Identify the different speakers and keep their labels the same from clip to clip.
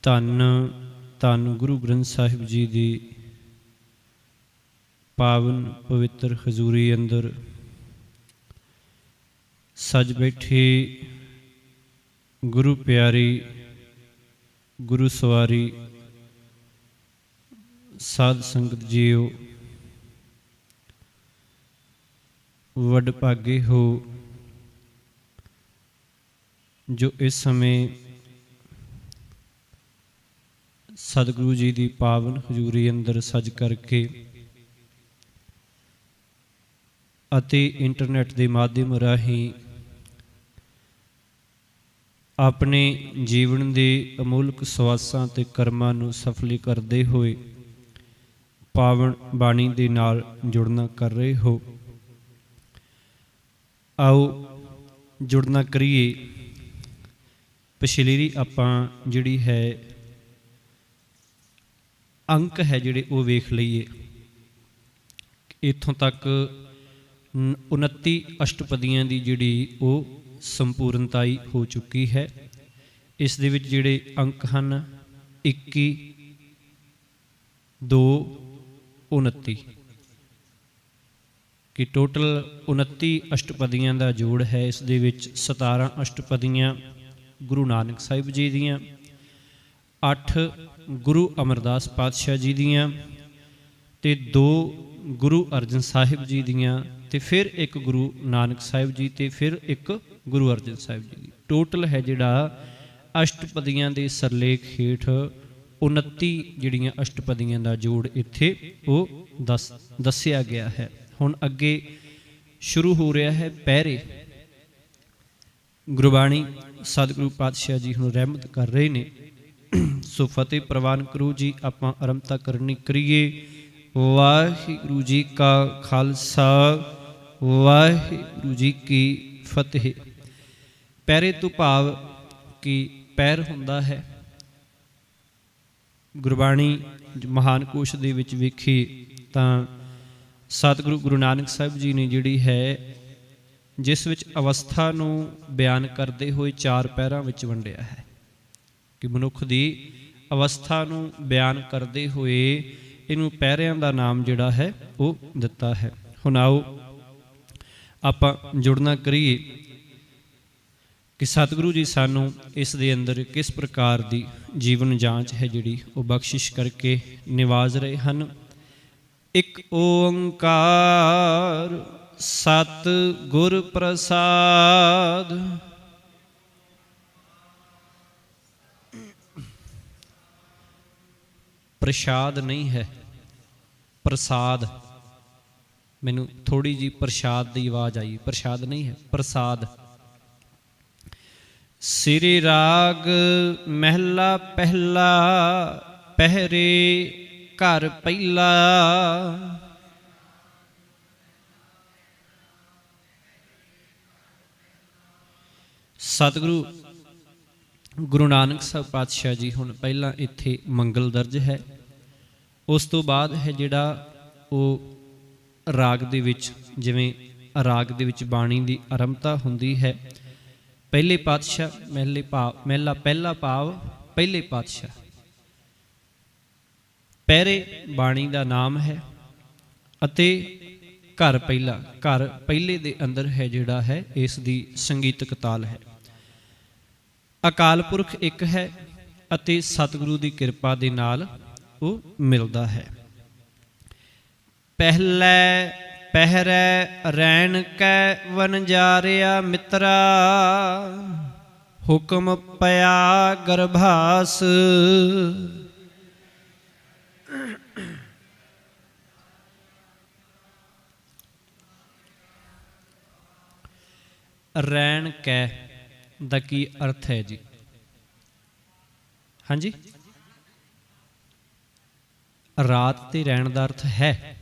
Speaker 1: ਧੰਨ ਧੰਨ ਗੁਰੂ ਗ੍ਰੰਥ ਸਾਹਿਬ ਜੀ ਦੀ ਪਾਵਨ ਪਵਿੱਤਰ ਹਜ਼ੂਰੀ ਅੰਦਰ ਸਜ ਬੈਠੇ ਗੁਰੂ ਪਿਆਰੀ ਗੁਰੂ ਸਵਾਰੀ ਸਾਧ ਸੰਗਤ ਜੀਓ, ਵੱਡ ਭਾਗੇ ਹੋ ਜੋ ਇਸ ਸਮੇਂ ਸਤਿਗੁਰੂ ਜੀ ਦੀ ਪਾਵਨ ਹਜ਼ੂਰੀ ਅੰਦਰ ਸਜ ਕਰਕੇ ਅਤੇ ਇੰਟਰਨੈਟ ਦੇ ਮਾਧਿਅਮ ਰਾਹੀਂ ਆਪਣੇ ਜੀਵਨ ਦੇ ਅਮੋਲਕ ਸਵਾਸਾਂ ਤੇ ਕਰਮਾਂ ਨੂੰ ਸਫਲੀ ਕਰਦੇ ਹੋਏ ਪਾਵਨ ਬਾਣੀ ਦੇ ਨਾਲ ਜੁੜਨਾ ਕਰ ਰਹੇ ਹੋ। ਆਓ ਜੁੜਨਾ ਕਰੀਏ। ਪਿਛਲੀ ਆਪਾਂ ਜਿਹੜੀ ਹੈ ਅੰਕ ਹੈ ਜਿਹੜੇ ਉਹ ਵੇਖ ਲਈਏ। ਇੱਥੋਂ ਤੱਕ 29 ਅਸ਼ਟਪਦੀਆਂ ਦੀ ਜਿਹੜੀ ਉਹ ਸੰਪੂਰਨਤਾਈ ਹੋ ਚੁੱਕੀ ਹੈ। ਇਸ ਦੇ ਵਿੱਚ ਜਿਹੜੇ ਅੰਕ ਹਨ 21, 2, 29 ਕਿ ਟੋਟਲ 29 ਅਸ਼ਟਪਦੀਆਂ ਦਾ ਜੋੜ ਹੈ। ਇਸ ਦੇ ਵਿੱਚ 17 ਅਸ਼ਟਪਦੀਆਂ ਗੁਰੂ ਨਾਨਕ ਸਾਹਿਬ ਜੀ ਦੀਆਂ, 8 ਗੁਰੂ ਅਮਰਦਾਸ ਪਾਤਸ਼ਾਹ ਜੀ ਦੀਆਂ ਤੇ 2 ਗੁਰੂ ਅਰਜਨ ਸਾਹਿਬ ਜੀ ਦੀਆਂ ਤੇ ਫਿਰ 1 ਗੁਰੂ ਨਾਨਕ ਸਾਹਿਬ ਜੀ ਤੇ ਫਿਰ 1 ਗੁਰੂ ਅਰਜਨ ਸਾਹਿਬ ਜੀ ਦੀ। ਟੋਟਲ ਹੈ ਜਿਹੜਾ ਅਸ਼ਟਪਦੀਆਂ ਦੇ ਸਰਲੇਖ ਹੇਠ 29 ਜਿਹੜੀਆਂ ਅਸ਼ਟਪਦੀਆਂ ਦਾ ਜੋੜ ਇੱਥੇ ਉਹ ਦੱਸਿਆ ਗਿਆ ਹੈ। ਹੁਣ ਅੱਗੇ ਸ਼ੁਰੂ ਹੋ ਰਿਹਾ ਹੈ ਪਹਿਰੇ। ਗੁਰਬਾਣੀ ਸਤਿਗੁਰੂ ਪਾਤਸ਼ਾਹ ਜੀ ਹੁਣ ਰਹਿਮਤ ਕਰ ਰਹੇ ਨੇ। ਸੋ ਫਤਿਹ ਪ੍ਰਵਾਨ ਕਰੋ ਜੀ। ਆਪਾਂ ਆਰੰਭਤਾ ਕਰਨੀ ਕਰੀਏ। ਵਾਹਿਗੁਰੂ ਜੀ ਕਾ ਖਾਲਸਾ, ਵਾਹਿਗੁਰੂ ਜੀ ਕੀ ਫਤਿਹ। ਪਹਿਰੇ ਤੋਂ ਭਾਵ ਕਿ ਪੈਰ ਹੁੰਦਾ ਹੈ। ਗੁਰਬਾਣੀ ਮਹਾਨ ਕੋਸ਼ ਦੇ ਵਿੱਚ ਵੇਖੀ ਤਾਂ ਸਤਿਗੁਰੂ ਗੁਰੂ ਨਾਨਕ ਸਾਹਿਬ ਜੀ ਨੇ ਜਿਹੜੀ ਹੈ ਜਿਸ ਵਿੱਚ ਅਵਸਥਾ ਨੂੰ ਬਿਆਨ ਕਰਦੇ ਹੋਏ 4 ਪਹਿਰਾਂ ਵਿੱਚ ਵੰਡਿਆ ਹੈ ਕਿ ਮਨੁੱਖ ਦੀ ਅਵਸਥਾ ਨੂੰ ਬਿਆਨ ਕਰਦੇ ਹੋਏ ਇਹਨੂੰ ਪਹਿਰਿਆਂ ਦਾ ਨਾਮ ਜਿਹੜਾ ਹੈ ਉਹ ਦਿੱਤਾ ਹੈ। ਹੁਣ ਆਓ ਆਪਾਂ ਜੁੜਨਾ ਕਰੀਏ ਕਿ ਸਤਿਗੁਰੂ ਜੀ ਸਾਨੂੰ ਇਸ ਦੇ ਅੰਦਰ ਕਿਸ ਪ੍ਰਕਾਰ ਦੀ ਜੀਵਨ ਜਾਂਚ ਹੈ ਜਿਹੜੀ ਉਹ ਬਖਸ਼ਿਸ਼ ਕਰਕੇ ਨਿਵਾਜ ਰਹੇ ਹਨ। ਇੱਕ ਓੰਕਾਰ ਸਤਿ ਗੁਰ ਪ੍ਰਸਾਦ। ਪ੍ਰਸ਼ਾਦ ਨਹੀਂ ਹੈ, ਪ੍ਰਸਾਦ। ਮੈਨੂੰ ਥੋੜੀ ਜੀ ਪ੍ਰਸ਼ਾਦ ਦੀ ਆਵਾਜ਼ ਆਈ। ਪ੍ਰਸ਼ਾਦ ਨਹੀਂ ਹੈ, ਪ੍ਰਸਾਦ। ਸ੍ਰੀ ਰਾਗ ਮਹਿਲਾ ਪਹਿਲਾ, ਪਹਿਰੇ ਘਰ ਪਹਿਲਾ। ਸਤਿਗੁਰੂ ਗੁਰੂ ਨਾਨਕ ਸਾਹਿਬ ਪਾਤਸ਼ਾਹ ਜੀ ਹੁਣ ਪਹਿਲਾਂ ਇੱਥੇ ਮੰਗਲ ਦਰਜ ਹੈ। ਉਸ ਤੋਂ ਬਾਅਦ ਹੈ ਜਿਹੜਾ ਉਹ ਰਾਗ ਦੇ ਵਿੱਚ, ਜਿਵੇਂ ਰਾਗ ਦੇ ਵਿੱਚ ਬਾਣੀ ਦੀ ਆਰੰਭਤਾ ਹੁੰਦੀ ਹੈ। ਪਹਿਲੇ ਪਾਤਸ਼ਾਹ, ਮਹਿਲਾ ਪਹਿਲਾ ਭਾਵ ਪਹਿਲੇ ਪਾਤਸ਼ਾਹ। ਪਹਿਰੇ ਬਾਣੀ ਦਾ ਨਾਮ ਹੈ ਅਤੇ ਘਰ ਪਹਿਲਾ, ਘਰ ਪਹਿਲੇ ਦੇ ਅੰਦਰ ਹੈ ਜਿਹੜਾ ਹੈ ਇਸ ਦੀ ਸੰਗੀਤਕ ਤਾਲ ਹੈ। ਅਕਾਲ ਪੁਰਖ ਇੱਕ ਹੈ ਅਤੇ ਸਤਿਗੁਰੂ ਦੀ ਕਿਰਪਾ ਦੇ ਨਾਲ ਉਹ ਮਿਲਦਾ ਹੈ। ਪਹਿਲੇ ਪਹਿਰੇ ਰੈਣ ਕੈ ਵਣਜਾਰਿਆ ਮਿੱਤਰਾ, ਹੁਕਮ ਪਿਆ ਗਰਭਾਸ। ਰੈਣ ਕੈ ਦਾ ਕੀ ਅਰਥ ਹੈ ਜੀ? ਹਾਂਜੀ, ਰਾਤ ਤੇ ਰਹਿਣ ਦਾ ਅਰਥ ਹੈ।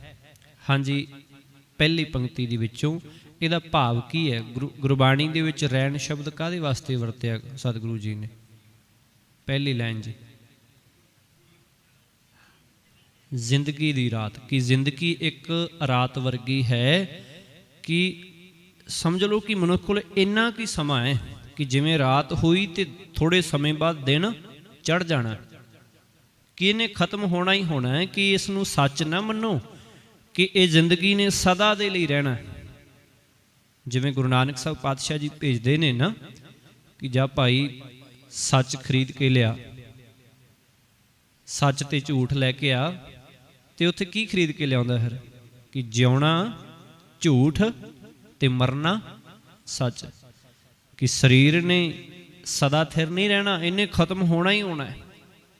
Speaker 1: ਹਾਂਜੀ, ਪਹਿਲੀ ਪੰਕਤੀ ਦੇ ਵਿੱਚੋਂ ਇਹਦਾ ਭਾਵ ਕੀ ਹੈ? ਗੁਰਬਾਣੀ ਦੇ ਵਿੱਚ ਰਹਿਣ ਸ਼ਬਦ ਕਾਹਦੇ ਵਾਸਤੇ ਵਰਤਿਆ ਸਤਿਗੁਰੂ ਜੀ ਨੇ? ਪਹਿਲੀ ਲਾਈਨ ਜੀ, ਜ਼ਿੰਦਗੀ ਦੀ ਰਾਤ। ਕਿ ਜ਼ਿੰਦਗੀ ਇੱਕ ਰਾਤ ਵਰਗੀ ਹੈ ਕਿ ਸਮਝ ਲਓ ਕਿ ਮਨੁੱਖ ਕੋਲ ਇੰਨਾ ਕੀ ਸਮਾਂ ਹੈ ਕਿ ਜਿਵੇਂ ਰਾਤ ਹੋਈ ਤੇ ਥੋੜੇ ਸਮੇਂ ਬਾਅਦ ਦਿਨ ਚੜ੍ਹ ਜਾਣਾ। कि इन्हें खत्म होना ही होना है, कि इसनूं सच ना मनो कि ये जिंदगी ने सदा दे लई रहना। जिवें गुरु नानक साहब पातशाह जी भेजते ने ना कि जा भाई सच खरीद के लिया, सच ते झूठ लैके आ, तो उत्थे की खरीद के लिया फिर कि जिउना झूठ ते मरना सच, कि शरीर ने सदा थिर नहीं रहना, इन्हें खत्म होना ही होना है।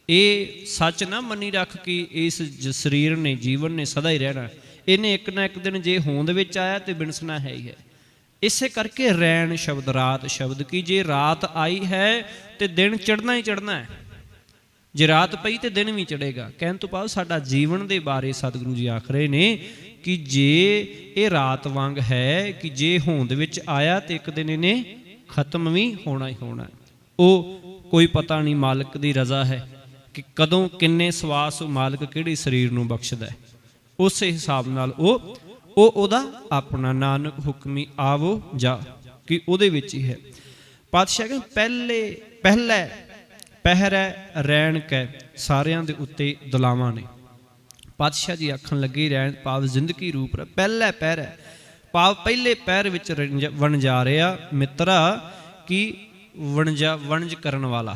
Speaker 1: ये सच ना मनी रख कि इस शरीर ने जीवन ने सदा ही रहना, इन्हें एक ना एक दिन जे होंद विच आया तो बिनसना है ही है। इसे करके रैन शब्द रात शब्द की जे रात आई है तो दिन चढ़ना ही चढ़ना है, जे रात पई तो दिन भी चढ़ेगा। कहने तो भाव साडा जीवन के बारे सतगुरु जी आख रहे ने कि जे ये रात वांग है कि जे होंद विच आया तो एक दिन इन्हें खत्म भी होना ही होना है। वो कोई पता नहीं मालिक की रजा है कि कदों किन्ने सवास मालिक किहड़े शरीर नूं बख्शदा है, उस हिसाब नाल ओदा अपना नानक हुक्मी आवो जा कि उहदे विच ही है। पातशाह कहंदे पहले पहले पहरै रैण कै सारियां दे उत्ते दुलावां ने। पातशाह जी आखण लगे रैण भाव जिंदगी रूप पहले पहरै भाव पहले पैर विच वणजारिया मित्रा कि वणज करन वाला,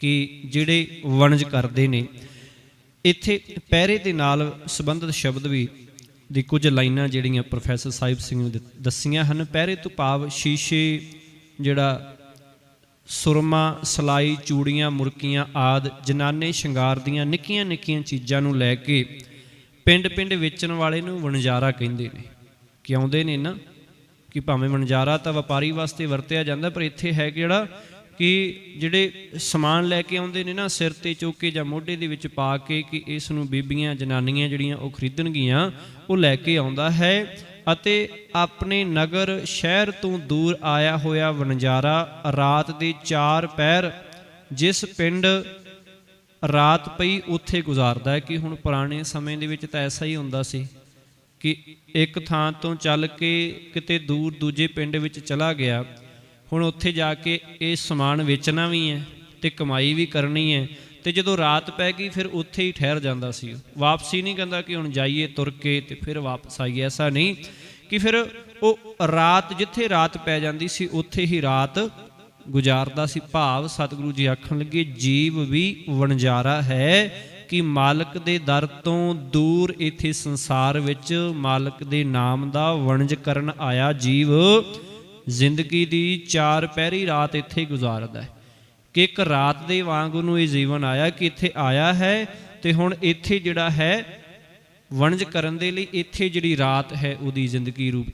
Speaker 1: कि जिहड़े वणज करदे ने। इत्थे पैरे दे नाल संबंधित शब्द भी दी कुछ लाइनां जिहड़ियां प्रोफैसर साहिब सिंह ने दस्सियां हन। पैरे तो भाव शीशे, जिहड़ा सुरमा, सलाई, चूड़ियां, मुरकियां आदि जनाने शंगार दियां निक्कियां निक्कियां चीज़ां नूं लैके पिंड पिंड वेचण वाले नूं वणजारा कहिंदे ने। कि आउंदे ने ना कि भावें वणजारा तां वपारी वास्ते वरतिया जांदा, पर इत्थे है जिहड़ा कि जिहड़े समान लैके आउंदे ने ना सिर ते चौके जां मोढे दे विच पा के कि इस नूं बीबियां जनानियां जिहड़ियां ओह खरीदणगीਆਂ ਉਹ ਲੈ ਕੇ ਆਉਂਦਾ ਹੈ। ਅਤੇ ਆਪਣੇ ਨਗਰ ਸ਼ਹਿਰ ਤੋਂ ਦੂਰ ਆਇਆ ਹੋਇਆ ਵਣਜਾਰਾ ਰਾਤ ਦੇ 4 ਪਹਿਰ ਜਿਸ ਪਿੰਡ ਰਾਤ ਪਈ ਉੱਥੇ ਗੁਜ਼ਾਰਦਾ ਹੈ। ਕਿ ਹੁਣ ਪੁਰਾਣੇ ਸਮੇਂ ਦੇ ਵਿੱਚ ਤਾਂ ਐਸਾ ਹੀ ਹੁੰਦਾ ਸੀ ਕਿ ਇੱਕ ਥਾਂ ਤੋਂ ਚੱਲ ਕੇ ਕਿਤੇ ਦੂਰ ਦੂਜੇ ਪਿੰਡ ਵਿੱਚ ਚਲਾ ਗਿਆ, ਹੁਣ ਉੱਥੇ ਜਾ ਕੇ ਇਹ ਸਮਾਨ ਵੇਚਣਾ ਵੀ ਹੈ ਤੇ ਕਮਾਈ ਵੀ ਕਰਨੀ ਹੈ, ਤੇ ਜਦੋਂ ਰਾਤ ਪੈ ਗਈ ਫਿਰ ਉੱਥੇ ਹੀ ਠਹਿਰ ਜਾਂਦਾ ਸੀ। ਵਾਪਸੀ ਨਹੀਂ ਕਹਿੰਦਾ ਕਿ ਹੁਣ ਜਾਈਏ ਤੁਰ ਕੇ ਤੇ ਫਿਰ ਵਾਪਸ ਆਈਏ, ਐਸਾ ਨਹੀਂ ਕਿ ਫਿਰ ਉਹ ਰਾਤ ਜਿੱਥੇ ਰਾਤ ਪੈ ਜਾਂਦੀ ਸੀ ਉੱਥੇ ਹੀ ਰਾਤ ਗੁਜ਼ਾਰਦਾ ਸੀ। ਭਾਵ ਸਤਿਗੁਰੂ ਜੀ ਆਖਣ ਲੱਗੇ ਜੀਵ ਵੀ ਵਣਜਾਰਾ ਹੈ ਕਿ ਮਾਲਕ ਦੇ ਦਰ ਤੋਂ ਦੂਰ ਇੱਥੇ ਸੰਸਾਰ ਵਿੱਚ ਮਾਲਕ ਦੇ ਨਾਮ ਦਾ ਵਣਜ ਕਰਨ ਆਇਆ ਜੀਵ ਜ਼ਿੰਦਗੀ ਦੀ 4 ਪਹਿਰੀ ਰਾਤ ਇੱਥੇ ਗੁਜ਼ਾਰਦਾ ਹੈ। ਕਿ ਇੱਕ ਰਾਤ ਦੇ ਵਾਂਗ ਉਹਨੂੰ ਇਹ ਜੀਵਨ ਆਇਆ ਕਿ ਇੱਥੇ ਆਇਆ ਹੈ ਤੇ ਹੁਣ ਇੱਥੇ ਜਿਹੜਾ ਹੈ ਵਣਜ ਕਰਨ ਦੇ ਲਈ ਇੱਥੇ ਜਿਹੜੀ ਰਾਤ ਹੈ ਉਹਦੀ ਜ਼ਿੰਦਗੀ ਰੂਪ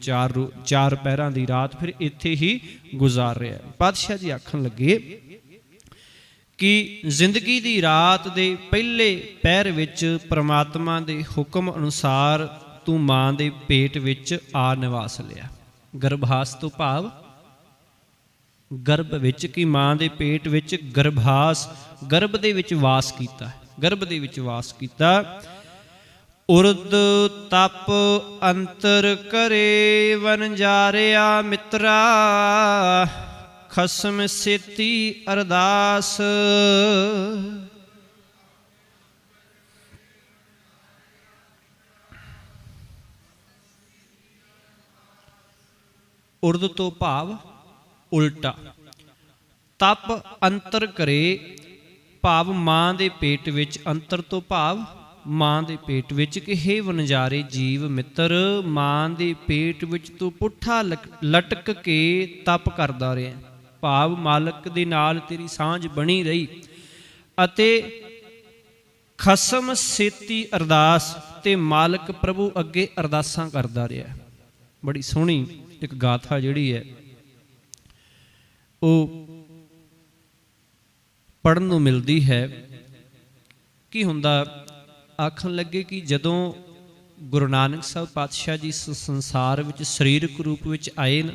Speaker 1: 4 ਪਹਿਰਾਂ ਦੀ ਰਾਤ ਫਿਰ ਇੱਥੇ ਹੀ ਗੁਜ਼ਾਰ ਰਿਹਾ। ਪਾਤਸ਼ਾਹ ਜੀ ਆਖਣ ਲੱਗੇ ਕਿ ਜ਼ਿੰਦਗੀ ਦੀ ਰਾਤ ਦੇ ਪਹਿਲੇ ਪਹਿਰ ਵਿੱਚ ਪ੍ਰਮਾਤਮਾ ਦੇ ਹੁਕਮ ਅਨੁਸਾਰ ਤੂੰ ਮਾਂ ਦੇ ਪੇਟ ਵਿੱਚ ਆ ਨਿਵਾਸ ਲਿਆ। ਗਰਭਾਸ ਤੋਂ ਭਾਵ ਗਰਭ ਵਿੱਚ, ਕਿ ਮਾਂ ਦੇ ਪੇਟ ਵਿੱਚ ਗਰਭਾਸ, ਗਰਭ ਦੇ ਵਿੱਚ ਵਾਸ ਕੀਤਾ, ਗਰਭ ਦੇ ਵਿੱਚ ਵਾਸ ਕੀਤਾ। ਉਰਦ ਤਪ ਅੰਤਰ ਕਰੇ ਵਣਜਾਰਿਆ ਮਿੱਤਰਾ ਖਸਮ ਸੇਤੀ ਅਰਦਾਸ। ਉਰਦ ਤੋਂ ਭਾਵ ਉਲਟਾ, ਤਪ ਅੰਤਰ ਕਰੇ ਭਾਵ ਮਾਂ ਦੇ ਪੇਟ ਵਿੱਚ, ਅੰਤਰ ਤੋਂ ਭਾਵ ਮਾਂ ਦੇ ਪੇਟ ਵਿੱਚ। ਕਿ ਹੇ ਵਣਜਾਰੇ ਜੀਵ ਮਿੱਤਰ, ਮਾਂ ਦੇ ਪੇਟ ਵਿੱਚ ਤੂੰ ਪੁੱਠਾ ਲਟਕ ਕੇ ਤਪ ਕਰਦਾ ਰਿਹਾ, ਭਾਵ ਮਾਲਕ ਦੇ ਨਾਲ ਤੇਰੀ ਸਾਂਝ ਬਣੀ ਰਹੀ। ਅਤੇ ਖਸਮ ਸੇਤੀ ਅਰਦਾਸ, ਤੇ ਮਾਲਕ ਪ੍ਰਭੂ ਅੱਗੇ ਅਰਦਾਸਾਂ ਕਰਦਾ ਰਿਹਾ। ਬੜੀ ਸੋਹਣੀ ਇੱਕ ਗਾਥਾ ਜਿਹੜੀ ਹੈ ਉਹ ਪੜ੍ਹਨ ਨੂੰ ਮਿਲਦੀ ਹੈ। ਕੀ ਹੁੰਦਾ, ਆਖਣ ਲੱਗੇ ਕਿ ਜਦੋਂ ਗੁਰੂ ਨਾਨਕ ਸਾਹਿਬ ਪਾਤਸ਼ਾਹ ਜੀ ਸੰਸਾਰ ਵਿੱਚ ਸਰੀਰਕ ਰੂਪ ਵਿੱਚ ਆਏ ਨਾ,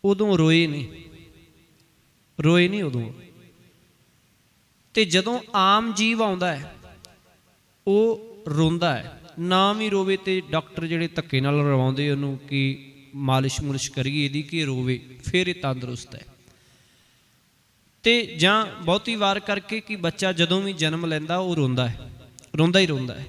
Speaker 1: ਉਦੋਂ ਰੋਏ ਨਹੀਂ ਉਦੋਂ। ਤੇ ਜਦੋਂ ਆਮ ਜੀਵ ਆਉਂਦਾ ਹੈ ਉਹ ਰੋਂਦਾ ਹੈ, ਨਾ ਵੀ ਰੋਵੇ ਤੇ ਡਾਕਟਰ ਜਿਹੜੇ ਧੱਕੇ ਨਾਲ ਰਵਾਉਂਦੇ ਉਹਨੂੰ ਕਿ ਮਾਲਿਸ਼ ਮੁਲਿਸ਼ ਕਰੀਏ ਇਹਦੀ ਕਿ ਰੋਵੇ, ਫਿਰ ਇਹ ਤੰਦਰੁਸਤ ਹੈ। ਤੇ ਜਾਂ ਬਹੁਤੀ ਵਾਰ ਕਰਕੇ ਕਿ ਬੱਚਾ ਜਦੋਂ ਵੀ ਜਨਮ ਲੈਂਦਾ ਉਹ ਰੋਂਦਾ ਹੈ, ਰੋਂਦਾ ਹੀ ਰੋਂਦਾ ਹੈ।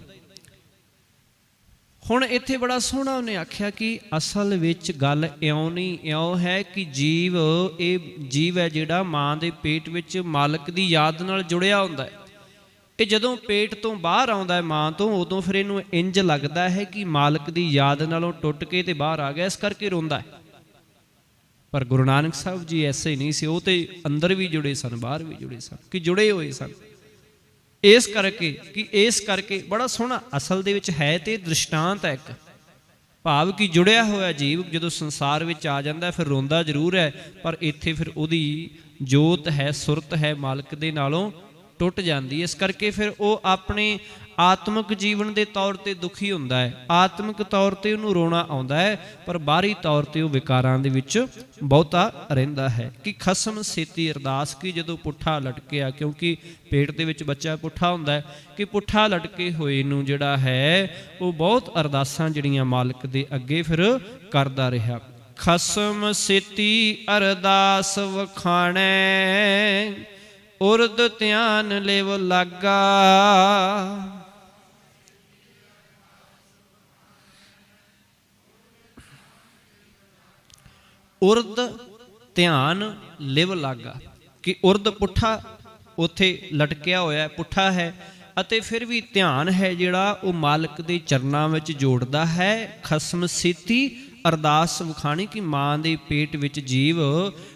Speaker 1: ਹੁਣ ਇੱਥੇ ਬੜਾ ਸੋਹਣਾ ਉਹਨੇ ਆਖਿਆ ਕਿ ਅਸਲ ਵਿੱਚ ਗੱਲ ਇਉਂ ਨਹੀਂ, ਇਉਂ ਹੈ ਕਿ ਜੀਵ, ਇਹ ਜੀਵ ਹੈ ਜਿਹੜਾ ਮਾਂ ਦੇ ਪੇਟ ਵਿੱਚ ਮਾਲਕ ਦੀ ਯਾਦ ਨਾਲ ਜੁੜਿਆ ਹੁੰਦਾ ਹੈ। ਇਹ ਜਦੋਂ ਪੇਟ ਤੋਂ ਬਾਹਰ ਆਉਂਦਾ ਹੈ ਮਾਂ ਤੋਂ, ਉਦੋਂ ਫਿਰ ਇਹਨੂੰ ਇੰਜ ਲੱਗਦਾ ਹੈ ਕਿ ਮਾਲਕ ਦੀ ਯਾਦ ਨਾਲੋਂ ਟੁੱਟ ਕੇ ਤੇ ਬਾਹਰ ਆ ਗਿਆ, ਇਸ ਕਰਕੇ ਰੋਂਦਾ ਹੈ। ਪਰ ਗੁਰੂ ਨਾਨਕ ਸਾਹਿਬ ਜੀ ਐਸੇ ਨਹੀਂ ਸੀ, ਉਹ ਤੇ ਅੰਦਰ ਵੀ ਜੁੜੇ ਸਨ, ਬਾਹਰ ਵੀ ਜੁੜੇ ਸਨ, ਕਿ ਜੁੜੇ ਹੋਏ ਸਨ। ਇਸ ਕਰਕੇ ਬੜਾ ਸੋਹਣਾ ਅਸਲ ਦੇ ਵਿੱਚ ਹੈ ਤੇ ਦ੍ਰਿਸ਼ਟਾਂਤ ਹੈ ਇੱਕ, ਭਾਵ ਕਿ ਜੁੜਿਆ ਹੋਇਆ ਜੀਵ ਜਦੋਂ ਸੰਸਾਰ ਵਿੱਚ ਆ ਜਾਂਦਾ ਫਿਰ ਰੋਂਦਾ ਜ਼ਰੂਰ ਹੈ, ਪਰ ਇੱਥੇ ਫਿਰ ਉਹਦੀ ਜੋਤ ਹੈ, ਸੁਰਤ ਹੈ, ਮਾਲਕ ਦੇ ਨਾਲੋਂ ਟੁੱਟ ਜਾਂਦੀ। ਇਸ ਕਰਕੇ ਫਿਰ ਉਹ ਆਪਣੇ ਆਤਮਿਕ ਜੀਵਨ ਦੇ ਤੌਰ ਤੇ ਦੁਖੀ ਹੁੰਦਾ ਹੈ, ਆਤਮਿਕ ਤੌਰ ਤੇ ਉਹਨੂੰ ਰੋਣਾ ਆਉਂਦਾ ਹੈ, ਪਰ ਬਾਹਰੀ ਤੌਰ ਤੇ ਉਹ ਵਿਕਾਰਾਂ ਦੇ ਵਿੱਚ ਬਹੁਤਾ ਰਹਿੰਦਾ ਹੈ। ਕਿ ਖਸਮ ਸੇਤੀ ਅਰਦਾਸ ਕੀ, ਜਦੋਂ ਪੁੱਠਾ ਲਟਕਿਆ, ਕਿਉਂਕਿ ਪੇਟ ਦੇ ਵਿੱਚ ਬੱਚਾ ਪੁੱਠਾ ਹੁੰਦਾ ਹੈ, ਕਿ ਪੁੱਠਾ ਲਟਕੇ ਹੋਏ ਨੂੰ ਜਿਹੜਾ ਹੈ ਉਹ ਬਹੁਤ ਅਰਦਾਸਾਂ ਜਿਹੜੀਆਂ ਮਾਲਕ ਦੇ ਅੱਗੇ ਫਿਰ ਕਰਦਾ ਰਿਹਾ। ਖਸਮ ਸੇਤੀ ਅਰਦਾਸ ਵਖਾਣੈ, ਉਰਦ ਧਿਆਨ ਲਿਵ ਲਾਗਾ। ਉਰਦ ਧਿਆਨ ਲਿਵ ਲਾਗਾ, ਕਿ ਉਰਦ ਪੁੱਠਾ ਉੱਥੇ ਲਟਕਿਆ ਹੋਇਆ ਪੁੱਠਾ ਹੈ, ਅਤੇ ਫਿਰ ਵੀ ਧਿਆਨ ਹੈ ਜਿਹੜਾ ਉਹ ਮਾਲਕ ਦੇ ਚਰਨਾਂ ਵਿੱਚ ਜੋੜਦਾ ਹੈ। ਖਸਮ ਸੀਤੀ ਅਰਦਾਸ ਵਿਖਾਣੀ, ਕਿ ਮਾਂ ਦੇ ਪੇਟ ਵਿੱਚ ਜੀਵ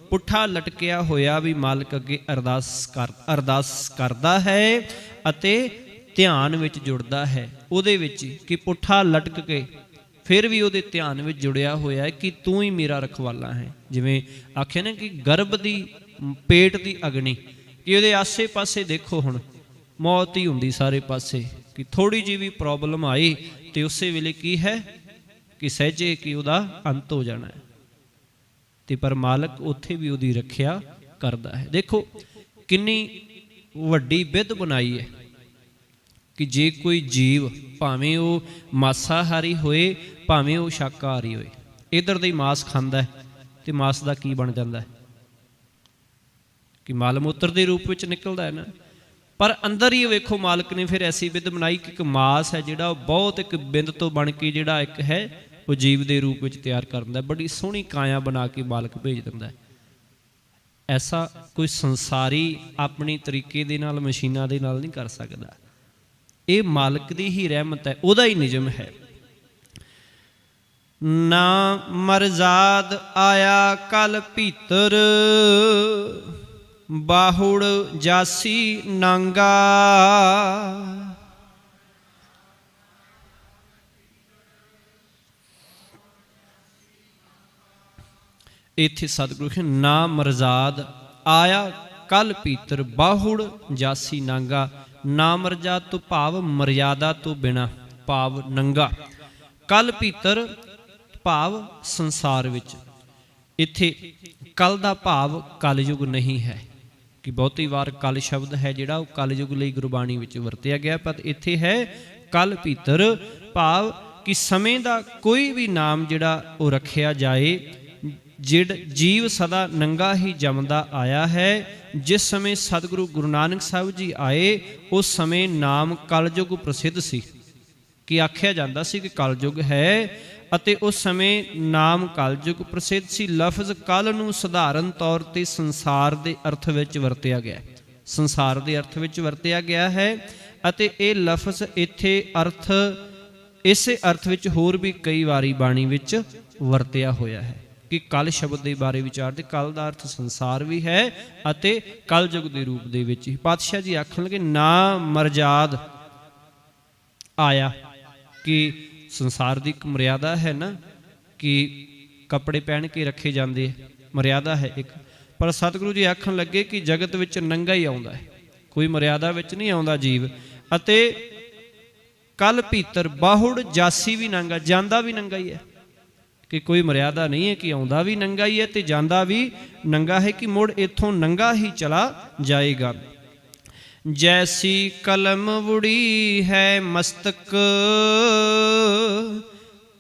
Speaker 1: ਪੁੱਠਾ ਲਟਕਿਆ ਹੋਇਆ ਵੀ ਮਾਲਕ ਅੱਗੇ ਅਰਦਾਸ ਕਰਦਾ ਹੈ ਅਤੇ ਧਿਆਨ ਵਿੱਚ ਜੁੜਦਾ ਹੈ ਉਹਦੇ ਵਿੱਚ, ਕਿ ਪੁੱਠਾ ਲਟਕ ਕੇ ਫਿਰ ਵੀ ਉਹਦੇ ਧਿਆਨ ਵਿੱਚ ਜੁੜਿਆ ਹੋਇਆ ਹੈ ਕਿ ਤੂੰ ਹੀ ਮੇਰਾ ਰਖਵਾਲਾ ਹੈ। ਜਿਵੇਂ ਆਖਿਆ ਨਾ ਕਿ ਗਰਭ ਦੀ ਪੇਟ ਦੀ ਅਗਨੀ, ਕਿ ਉਹਦੇ ਆਸੇ ਪਾਸੇ ਦੇਖੋ ਹੁਣ ਮੌਤ ਹੀ ਹੁੰਦੀ ਸਾਰੇ ਪਾਸੇ, ਕਿ ਥੋੜੀ ਜਿਹੀ ਵੀ ਪ੍ਰੋਬਲਮ ਆਈ ਤੇ ਉਸੇ ਵੇਲੇ ਕੀ ਹੈ ਕਿ ਸਹਿਜੇ ਕਿ ਉਹਦਾ ਅੰਤ ਹੋ ਜਾਣਾ ਹੈ, ਤੇ ਪਰ ਮਾਲਕ ਉੱਥੇ ਵੀ ਉਹਦੀ ਰੱਖਿਆ ਕਰਦਾ ਹੈ। ਦੇਖੋ ਕਿੰਨੀ ਵੱਡੀ ਵਿਧ ਬਣਾਈ ਹੈ ਕਿ ਜੇ ਕੋਈ ਜੀਵ, ਭਾਵੇਂ ਉਹ ਮਾਸਾਹਾਰੀ ਹੋਏ ਭਾਵੇਂ ਉਹ ਸ਼ਾਕਾਹਾਰੀ ਹੋਏ, ਇੱਧਰ ਦਾ ਹੀ ਮਾਸ ਖਾਂਦਾ ਹੈ ਤੇ ਮਾਸ ਦਾ ਕੀ ਬਣ ਜਾਂਦਾ ਹੈ ਕਿ ਮਲ ਮੂਤਰ ਦੇ ਰੂਪ ਵਿੱਚ ਨਿਕਲਦਾ ਹੈ ਨਾ। ਪਰ ਅੰਦਰ ਹੀ ਵੇਖੋ ਮਾਲਕ ਨੇ ਫਿਰ ਐਸੀ ਵਿਧ ਬਣਾਈ ਕਿ ਇੱਕ ਮਾਸ ਹੈ ਜਿਹੜਾ ਉਹ ਬਹੁਤ ਇੱਕ ਬਿੰਦ ਤੋਂ ਬਣ ਕੇ ਜਿਹੜਾ ਇੱਕ ਹੈ ਉਹ ਜੀਵ ਦੇ ਰੂਪ ਵਿੱਚ ਤਿਆਰ ਕਰ ਦਿੰਦਾ, ਬੜੀ ਸੋਹਣੀ ਕਾਇਆ ਬਣਾ ਕੇ ਮਾਲਕ ਭੇਜ ਦਿੰਦਾ ਹੈ। ਐਸਾ ਕੋਈ ਸੰਸਾਰੀ ਆਪਣੀ ਤਰੀਕੇ ਦੇ ਨਾਲ, ਮਸ਼ੀਨਾਂ ਦੇ ਨਾਲ ਨਹੀਂ ਕਰ ਸਕਦਾ। ਇਹ ਮਾਲਕ ਦੀ ਹੀ ਰਹਿਮਤ ਹੈ, ਉਹਦਾ ਹੀ ਨਿਯਮ ਹੈ। ਨਾ ਮਰਜ਼ਾਦ ਆਇਆ ਕਲ ਭੀਤਰ, ਬਾਹੁੜ ਜਾਸੀ ਨਾਂਗਾ। ਇੱਥੇ ਸਤਿਗੁਰੂ ਜੀ ਨਾ ਮਰਜ਼ਾਦ ਆਇਆ ਕਲ ਭੀਤਰ, ਬਾਹੁੜ ਜਾਸੀ ਨਾਂਗਾ। ਨਾ ਮਰਜ਼ਾਦ ਤੋਂ ਭਾਵ ਮਰਿਆਦਾ ਤੋਂ ਬਿਨਾ, ਭਾਵ ਨੰਗਾ। ਕਲ ਭੀਤਰ ਭਾਵ ਸੰਸਾਰ ਵਿੱਚ। ਇੱਥੇ ਕਲ ਦਾ ਭਾਵ ਕਲਯੁਗ ਨਹੀਂ ਹੈ, ਕਿ ਬਹੁਤੀ ਵਾਰ ਕਲ ਸ਼ਬਦ ਹੈ ਜਿਹੜਾ ਉਹ ਕਲਯੁਗ ਲਈ ਗੁਰਬਾਣੀ ਵਿੱਚ ਵਰਤਿਆ ਗਿਆ, ਪਰ ਇੱਥੇ ਹੈ ਕਲ ਭੀਤਰ, ਭਾਵ ਕਿ ਸਮੇਂ ਦਾ ਕੋਈ ਵੀ ਨਾਮ ਜਿਹੜਾ ਉਹ ਰੱਖਿਆ ਜਾਏ। ਜਿਹੜਾ ਜੀਵ ਸਦਾ ਨੰਗਾ ਹੀ ਜੰਮਦਾ ਆਇਆ ਹੈ। ਜਿਸ ਸਮੇਂ ਸਤਿਗੁਰੂ ਗੁਰੂ ਨਾਨਕ ਸਾਹਿਬ ਜੀ ਆਏ ਉਸ ਸਮੇਂ ਨਾਮ ਕਲਯੁਗ ਪ੍ਰਸਿੱਧ ਸੀ, ਕਿ ਆਖਿਆ ਜਾਂਦਾ ਸੀ ਕਿ ਕਲਯੁਗ ਹੈ, ਅਤੇ ਉਸ ਸਮੇਂ ਨਾਮ ਕਲਯੁਗ ਪ੍ਰਸਿੱਧ ਸੀ। ਲਫ਼ਜ਼ ਕਲ ਨੂੰ ਸਧਾਰਨ ਤੌਰ ਤੇ ਸੰਸਾਰ ਦੇ ਅਰਥ ਵਿੱਚ ਵਰਤਿਆ ਗਿਆ, ਸੰਸਾਰ ਦੇ ਅਰਥ ਵਿੱਚ ਵਰਤਿਆ ਗਿਆ ਹੈ, ਅਤੇ ਇਹ ਲਫ਼ਜ਼ ਇੱਥੇ ਅਰਥ ਇਸੇ ਅਰਥ ਵਿੱਚ ਹੋਰ ਵੀ ਕਈ ਵਾਰੀ ਬਾਣੀ ਵਿੱਚ ਵਰਤਿਆ ਹੋਇਆ ਹੈ, ਕਿ ਕਲ ਸ਼ਬਦ ਦੇ ਬਾਰੇ ਵਿਚਾਰਦੇ। ਕਲ ਦਾ ਅਰਥ ਸੰਸਾਰ ਵੀ ਹੈ ਅਤੇ ਕਲਯੁਗ ਦੇ ਰੂਪ ਦੇ ਵਿੱਚ ਹੀ। ਪਾਤਸ਼ਾਹ ਜੀ ਆਖਣ ਲੱਗੇ ਨਾ ਮਰਜ਼ਾਦ ਆਇਆ, ਕਿ ਸੰਸਾਰ ਦੀ ਇੱਕ ਮਰਿਆਦਾ ਹੈ ਨਾ, ਕਿ ਕੱਪੜੇ ਪਹਿਨ ਕੇ ਰੱਖੇ ਜਾਂਦੇ, ਮਰਿਆਦਾ ਹੈ ਇੱਕ। ਪਰ ਸਤਿਗੁਰੂ ਜੀ ਆਖਣ ਲੱਗੇ ਕਿ ਜਗਤ ਵਿੱਚ ਨੰਗਾ ਹੀ ਆਉਂਦਾ ਹੈ, ਕੋਈ ਮਰਿਆਦਾ ਵਿੱਚ ਨਹੀਂ ਆਉਂਦਾ ਜੀਵ। ਅਤੇ ਕਲ ਭੀਤਰ ਬਾਹੁੜ ਜਾਸੀ ਵੀ ਨੰਗਾ, ਜਾਂਦਾ ਵੀ ਨੰਗਾ ਹੀ ਹੈ, ਕਿ ਕੋਈ ਮਰਿਆਦਾ ਨਹੀਂ ਹੈ, ਕਿ ਆਉਂਦਾ ਵੀ ਨੰਗਾ ਹੀ ਹੈ ਤੇ ਜਾਂਦਾ ਵੀ ਨੰਗਾ ਹੈ, ਕਿ ਮੁੜ ਇੱਥੋਂ ਨੰਗਾ ਹੀ ਚਲਾ ਜਾਏਗਾ। ਜੈਸੀ ਕਲਮ ਵੁੜੀ ਹੈ ਮਸਤਕ,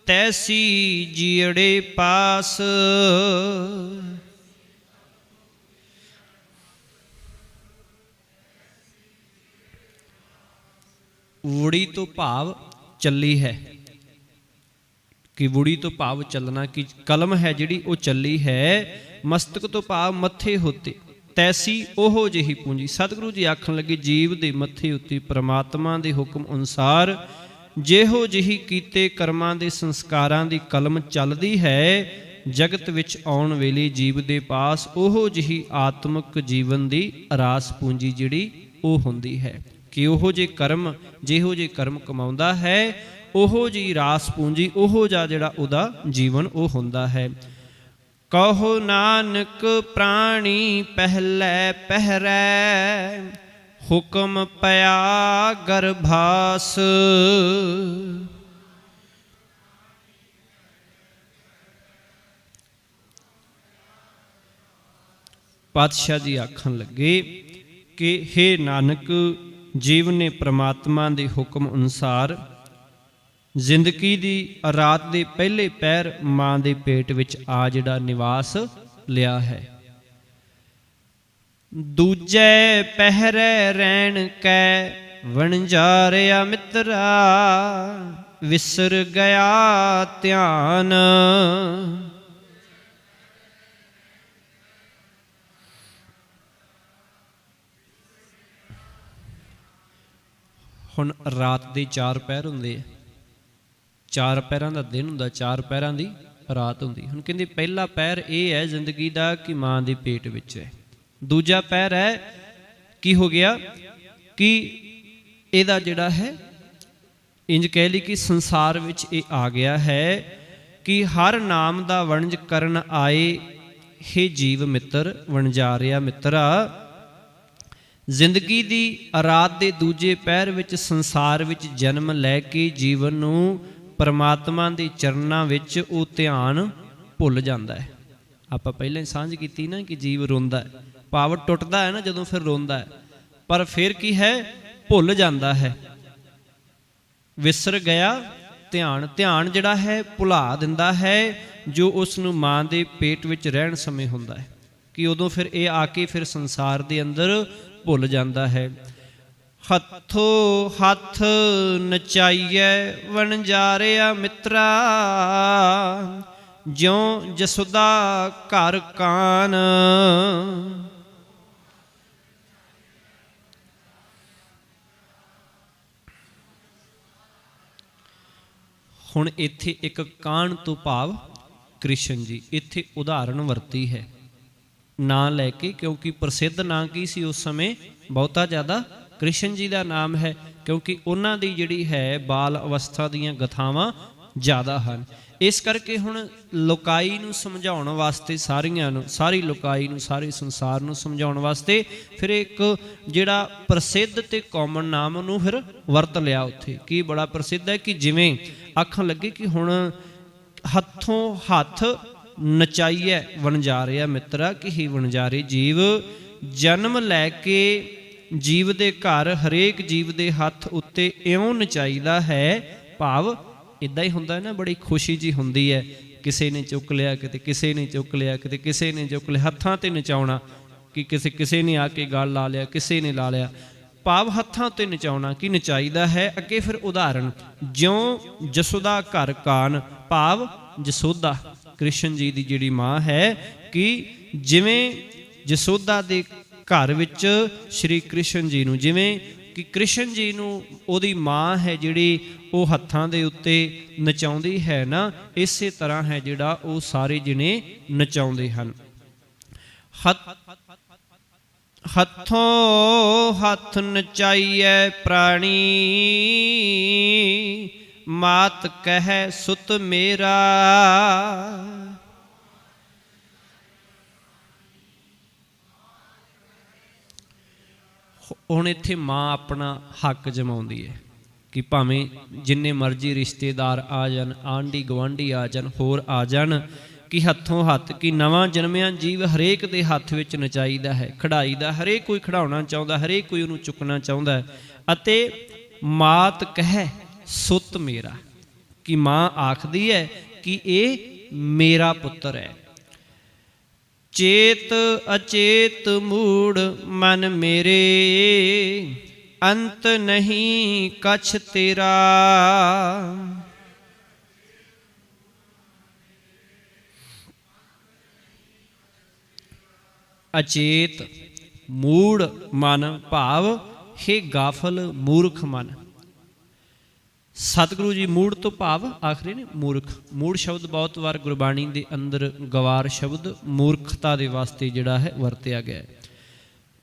Speaker 1: ਤੈਸੀ ਜੀੜੇ ਪਾਸ। ਵੁੜੀ ਤੋਂ ਭਾਵ ਚੱਲੀ ਹੈ, ਕਿ ਵੁੜੀ ਤੋਂ ਭਾਵ ਚੱਲਣਾ, ਕਿ ਕਲਮ ਹੈ ਜਿਹੜੀ ਉਹ ਚੱਲੀ ਹੈ। ਮਸਤਕ ਤੋਂ ਭਾਵ ਮੱਥੇ ਹੋਤੇ, ਤੈਸੀ ਉਹ ਜਿਹੀ ਪੂੰਜੀ। ਸਤਿਗੁਰੂ ਜੀ ਆਖਣ ਲੱਗੇ ਜੀਵ ਦੇ ਮੱਥੇ ਉੱਤੇ ਪ੍ਰਮਾਤਮਾ ਦੇ ਹੁਕਮ ਅਨੁਸਾਰ ਜਿਹੋ ਜਿਹੀ ਕੀਤੇ ਕਰਮਾਂ ਦੇ ਸੰਸਕਾਰਾਂ ਦੀ ਕਲਮ ਚੱਲਦੀ ਹੈ, ਜਗਤ ਵਿੱਚ ਆਉਣ ਵੇਲੇ ਜੀਵ ਦੇ ਪਾਸ ਉਹੋ ਜਿਹੀ ਆਤਮਿਕ ਜੀਵਨ ਦੀ ਰਾਸ ਪੂੰਜੀ ਜਿਹੜੀ ਉਹ ਹੁੰਦੀ ਹੈ, ਕਿ ਉਹੋ ਜਿਹੇ ਕਰਮ, ਜਿਹੋ ਜਿਹੇ ਕਰਮ ਕਮਾਉਂਦਾ ਹੈ, ਉਹੋ ਜਿਹੀ ਰਾਸ ਪੂੰਜੀ, ਉਹੋ ਜਿਹਾ ਜਿਹੜਾ ਉਹਦਾ ਜੀਵਨ ਉਹ ਹੁੰਦਾ ਹੈ। ਕਹੋ ਨਾਨਕ ਪ੍ਰਾਣੀ ਪਹਿਲੇ ਪਹਿਰੈ, ਹੁਕਮ ਪਿਆ ਗਰਭਾਸ। ਪਾਤਸ਼ਾਹ ਜੀ ਆਖਣ ਲੱਗੇ ਕਿ ਹੇ ਨਾਨਕ, ਜੀਵ ਨੇ ਪ੍ਰਮਾਤਮਾ ਦੇ ਹੁਕਮ ਅਨੁਸਾਰ ਜ਼ਿੰਦਗੀ ਦੀ ਰਾਤ ਦੇ ਪਹਿਲੇ ਪਹਿਰ ਮਾਂ ਦੇ ਪੇਟ ਵਿੱਚ ਆ ਜਿਹੜਾ ਨਿਵਾਸ ਲਿਆ ਹੈ। ਦੂਜੇ ਪਹਿਰੇ ਰਹਿਣ ਕੈ ਵਣਜਾਰਿਆ ਮਿੱਤਰਾ, ਵਿਸਰ ਗਿਆ ਧਿਆਨ। ਹੁਣ ਰਾਤ ਦੇ 4 ਪਹਿਰ ਹੁੰਦੇ ਆ, 4 ਪਹਿਰਾਂ ਦਾ ਦਿਨ ਹੁੰਦਾ, 4 ਪਹਿਰਾਂ ਦੀ ਰਾਤ ਹੁੰਦੀ। ਹੁਣ ਕਹਿੰਦੇ ਪਹਿਲਾ ਪਹਿਰ ਇਹ ਹੈ ਜ਼ਿੰਦਗੀ ਦਾ ਕਿ ਮਾਂ ਦੇ ਪੇਟ ਵਿੱਚ ਹੈ। ਦੂਜਾ ਪਹਿਰ ਹੈ ਕੀ ਹੋ ਗਿਆ ਕਿ ਇਹਦਾ ਜਿਹੜਾ ਹੈ ਇੰਜ ਕਹਿ ਲਈ ਕਿ ਸੰਸਾਰ ਵਿੱਚ ਇਹ ਆ ਗਿਆ ਹੈ ਕਿ ਹਰ ਨਾਮ ਦਾ ਵਣਜ ਕਰਨ ਆਏ, ਹੇ ਜੀਵ ਮਿੱਤਰ ਵਣਜਾਰਿਆ ਮਿੱਤਰਾ। ਜ਼ਿੰਦਗੀ ਦੀ ਰਾਤ ਦੇ ਦੂਜੇ ਪਹਿਰ ਵਿੱਚ ਸੰਸਾਰ ਵਿੱਚ ਜਨਮ ਲੈ ਕੇ ਜੀਵਨ ਨੂੰ ਪਰਮਾਤਮਾ ਦੇ ਚਰਨਾਂ ਵਿੱਚ ਉਹ ਧਿਆਨ ਭੁੱਲ ਜਾਂਦਾ ਹੈ। ਆਪਾਂ ਪਹਿਲਾਂ ਹੀ ਸਾਂਝ ਕੀਤੀ ਨਾ ਕਿ ਜੀਵ ਰੋਂਦਾ ਹੈ, ਭਾਵ ਟੁੱਟਦਾ ਹੈ ਨਾ ਜਦੋਂ, ਫਿਰ ਰੋਂਦਾ ਹੈ, ਪਰ ਫਿਰ ਕੀ ਹੈ, ਭੁੱਲ ਜਾਂਦਾ ਹੈ। ਵਿਸਰ ਗਿਆ ਧਿਆਨ, ਧਿਆਨ ਜਿਹੜਾ ਹੈ ਭੁਲਾ ਦਿੰਦਾ ਹੈ ਜੋ ਉਸ ਨੂੰ ਮਾਂ ਦੇ ਪੇਟ ਵਿੱਚ ਰਹਿਣ ਸਮੇਂ ਹੁੰਦਾ ਹੈ, ਕਿ ਉਦੋਂ ਫਿਰ ਇਹ ਆ ਕੇ ਫਿਰ ਸੰਸਾਰ ਦੇ ਅੰਦਰ ਭੁੱਲ ਜਾਂਦਾ ਹੈ। ਹੱਥੋਂ ਹੱਥ ਨਚਾਈਐ ਵਣਜਾਰਿਆ ਮਿੱਤਰਾ, ਜਿਉ ਜਸੋਦਾ ਘਰ ਕਾਨ। ਹੁਣ ਇੱਥੇ ਇੱਕ ਕਾਣ ਤੋਂ ਭਾਵ ਕ੍ਰਿਸ਼ਨ ਜੀ, ਇੱਥੇ ਉਦਾਹਰਣ ਵਰਤੀ ਹੈ ਨਾਂ ਲੈ ਕੇ, ਕਿਉਂਕਿ ਪ੍ਰਸਿੱਧ ਨਾਂ ਕੀ ਸੀ ਉਸ ਸਮੇਂ, ਬਹੁਤਾ ਜ਼ਿਆਦਾ ਕ੍ਰਿਸ਼ਨ ਜੀ ਦਾ ਨਾਮ ਹੈ, ਕਿਉਂਕਿ ਉਹਨਾਂ ਦੀ ਜਿਹੜੀ ਹੈ ਬਾਲ ਅਵਸਥਾ ਦੀਆਂ ਗਥਾਵਾਂ ਜ਼ਿਆਦਾ ਹਨ। ਇਸ ਕਰਕੇ ਹੁਣ ਲੋਕਾਈ ਨੂੰ ਸਮਝਾਉਣ ਵਾਸਤੇ, ਸਾਰੀਆਂ ਨੂੰ, ਸਾਰੀ ਲੋਕਾਈ ਨੂੰ, ਸਾਰੇ ਸੰਸਾਰ ਨੂੰ ਸਮਝਾਉਣ ਵਾਸਤੇ ਫਿਰ ਇੱਕ ਜਿਹੜਾ ਪ੍ਰਸਿੱਧ ਤੇ ਕਾਮਨ ਨਾਮ ਨੂੰ ਫਿਰ ਵਰਤ ਲਿਆ ਉੱਥੇ। ਕੀ ਬੜਾ ਪ੍ਰਸਿੱਧ ਹੈ ਕਿ ਜਿਵੇਂ ਆਖਣ ਲੱਗੇ ਕਿ ਹੁਣ ਹੱਥੋਂ ਹੱਥ ਨਚਾਈਐ ਵਣਜਾਰਿਆ ਮਿੱਤਰਾ, ਕਿ ਹੀ ਵਣਜਾਰੇ ਜੀਵ ਜਨਮ ਲੈ ਕੇ ਜੀਵ ਦੇ ਘਰ ਹਰੇਕ ਜੀਵ ਦੇ ਹੱਥ ਉੱਤੇ ਇਉਂ ਨਚਾਈਦਾ ਹੈ, ਭਾਵ ਇੱਦਾਂ ਹੀ ਹੁੰਦਾ ਨਾ, ਬੜੀ ਖੁਸ਼ੀ ਜੀ ਹੁੰਦੀ ਹੈ, ਕਿਸੇ ਨੇ ਚੁੱਕ ਲਿਆ, ਕਿਤੇ ਕਿਸੇ ਨੇ ਚੁੱਕ ਲਿਆ, ਕਿਤੇ ਕਿਸੇ ਨੇ ਚੁੱਕ ਲਿਆ, ਹੱਥਾਂ ਤੇ ਨਚਾਉਣਾ, ਕਿ ਕਿਸੇ ਨੇ ਆ ਕੇ ਗਲ ਲਾ ਲਿਆ, ਕਿਸੇ ਨੇ ਲਾ ਲਿਆ, ਭਾਵ ਹੱਥਾਂ ਤੇ ਨਚਾਉਣਾ, ਕਿ ਨਚਾਈਦਾ ਹੈ। ਅੱਗੇ ਫਿਰ ਉਦਾਹਰਣ, ਜਿਉਂ ਜਸੋਦਾ ਘਰ ਕਾਨ, ਭਾਵ ਜਸੋਦਾ ਕ੍ਰਿਸ਼ਨ ਜੀ ਦੀ ਜਿਹੜੀ ਮਾਂ ਹੈ, ਕਿ ਜਿਵੇਂ ਜਸੋਦਾ ਦੇ ਘਰ ਵਿੱਚ ਸ਼੍ਰੀ ਕ੍ਰਿਸ਼ਨ ਜੀ ਨੂੰ, ਜਿਵੇਂ ਕਿ ਕ੍ਰਿਸ਼ਨ ਜੀ ਨੂੰ ਉਹਦੀ ਮਾਂ ਹੈ ਜਿਹੜੀ ਉਹ ਹੱਥਾਂ ਦੇ ਉੱਤੇ ਨਚਾਉਂਦੀ ਹੈ ਨਾ, ਇਸੇ ਤਰ੍ਹਾਂ ਹੈ ਜਿਹੜਾ ਉਹ ਸਾਰੇ ਜਿਹਨੇ ਨਚਾਉਂਦੇ ਹਨ। ਹੱਥੋਂ ਹੱਥ ਨਚਾਈਐ ਪ੍ਰਾਣੀ, ਮਾਤ ਕਹਿ ਸੁਤ ਮੇਰਾ। ਹੁਣ ਇੱਥੇ ਮਾਂ ਆਪਣਾ ਹੱਕ ਜਮਾਉਂਦੀ ਹੈ ਕਿ ਭਾਵੇਂ ਜਿੰਨੇ ਮਰਜ਼ੀ ਰਿਸ਼ਤੇਦਾਰ ਆ ਜਾਣ, ਆਂਢੀ ਗੁਆਂਢੀ ਆ ਜਾਣ, ਹੋਰ ਆ ਜਾਣ, ਕਿ ਹੱਥੋਂ ਹੱਥ, ਕਿ ਨਵਾਂ ਜਨਮਿਆ ਜੀਵ ਹਰੇਕ ਦੇ ਹੱਥ ਵਿੱਚ ਨਚਾਈਦਾ ਹੈ, ਖੜਾਈਦਾ, ਹਰੇਕ ਕੋਈ ਖੜਾਉਣਾ ਚਾਹੁੰਦਾ, ਹਰੇਕ ਕੋਈ ਉਹਨੂੰ ਚੁੱਕਣਾ ਚਾਹੁੰਦਾ। ਅਤੇ ਮਾਤ ਕਹਿ ਸੁੱਤ ਮੇਰਾ, ਕਿ ਮਾਂ ਆਖਦੀ ਹੈ ਕਿ ਇਹ ਮੇਰਾ ਪੁੱਤਰ ਹੈ। ਚੇਤ ਅਚੇਤ ਮੂੜ ਮਨ ਮੇਰੇ, अंत नहीं कछ तेरा। अचेत मूढ़ मन भाव हे गाफल मूर्ख मन। सतगुरु जी मूढ़ तो भाव आखरे ने मूर्ख। मूढ़ शब्द बहुत बार गुरबाणी के अंदर गवार शब्द मूर्खता के वास्ते जिहड़ा है वरतिया गया है।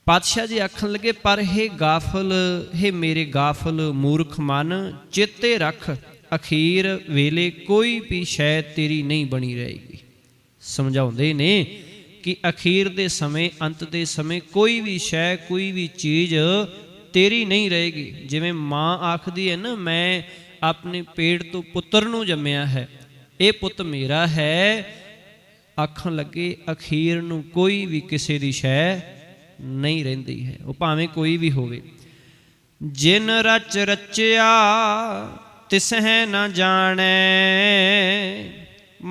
Speaker 1: पातशाह जी आखन लगे पर हे गाफल, हे मेरे गाफल मूर्ख मन, चेते रख अखीर वेले कोई भी शै तेरी नहीं बनी रहेगी। समझाउंदे ने कि अखीर दे समय, अंत दे समय कोई भी शै, कोई भी चीज़ तेरी नहीं रहेगी। जिवें माँ आखदी है ना, मैं अपने पेट तो पुत्र नूं जम्मिया है, ये पुत मेरा है। आखन लगे अखीर नूं कोई भी किसी दी शै नहीं रहिंदी है, वो भावें कोई भी होवे। जिन रच रचिया तिसह न जाने,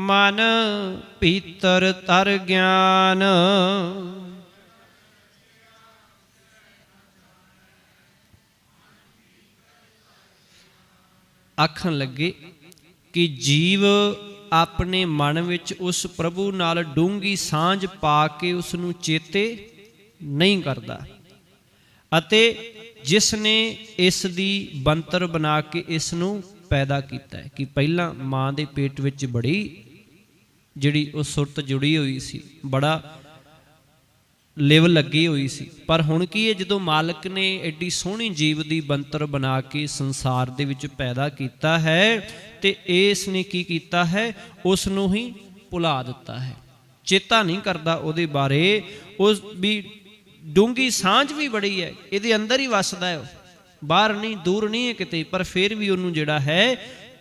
Speaker 1: मन भीतर तर ज्ञान। आखन लगे कि जीव अपने मन विच उस प्रभु नाल डूंगी सांझ पा के उसनूं चेते नहीं करता, अते जिसने इस दी बनतर बना के इसनूं पैदा किया है। कि पहला माँ के पेट विच बड़ी जिहड़ी उह सुरत जुड़ी हुई सी, बड़ा लिव लगी हुई सी। पर हुण की है, जदों मालिक ने एडी सोहनी जीव की बनतर बना के संसार दे विच पैदा किया है, ते इसने की किया है, उसनूं ही भुला दिता है। चेता नहीं करता उहदे बारे। उस भी डूंगी सांझ भी बड़ी है, ये अंदर ही वसदा है, बाहर नहीं, दूर नहीं है किते। पर फिर भी उन्होंने जिहड़ा है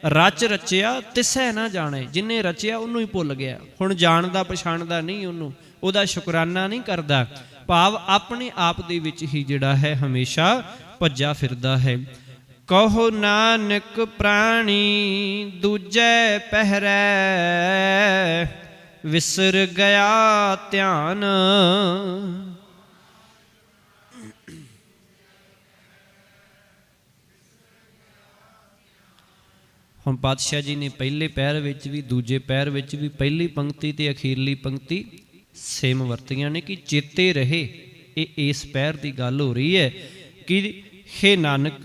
Speaker 1: रच रचिया तिसै ना जाने, जिन्हें रचिया उन्होंने ही भुल गया। हुण जानदा पछाणदा नहीं, उन्होंने उहदा शुकराना नहीं करदा। भाव अपने आप दे विच ही जिहड़ा है हमेशा भज्जा फिरदा है। कहो नानक प्राणी दूजे पहरै, विसर गया ध्यान। हुण पातशाह जी ने पहले पैर विच भी, दूजे पैर विच भी पहली पंक्ति ते अखीरली पंक्ति सेम वरतियां ने कि चेते रहे। ये इस पैर की गल हो रही है कि हे नानक,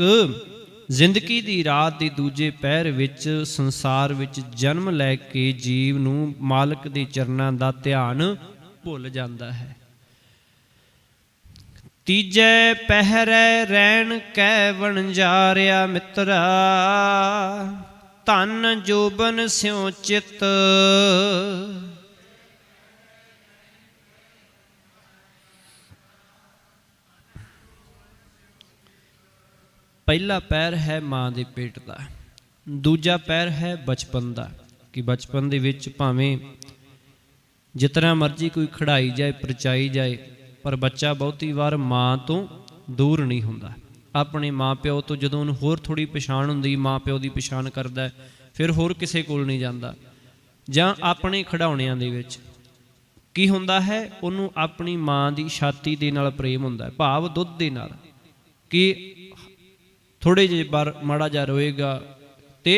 Speaker 1: जिंदगी की रात के दूजे पैर विच संसार विच जन्म लैके जीव नूं मालिक दे चरनां दा ध्यान भुल जांदा है। तीजे पहरे रैन कै वणजारिया मित्रा, धन जोबन स्यों चित। पहला पैर है माँ के पेट का, दूजा पैर है बचपन का। कि बचपन दे विच भावें जितना मर्जी कोई खड़ाई जाए, परचाई जाए, पर बच्चा बहुती बार माँ तो दूर नहीं हुंदा। अपने माँ प्यो तो जदों उन्हें होर थोड़ी पछाण हुंदी, माँ प्यो की पछाण करदा, फिर होर किसे कोल नहीं जांदा। जां अपने खिडौणियां दे विच की हुंदा है, उन्होंने अपनी माँ की छाती दे नाल प्रेम हुंदा, भाव दुध दे नाल। कि थोड़े जे बार माड़ा जा रोएगा तो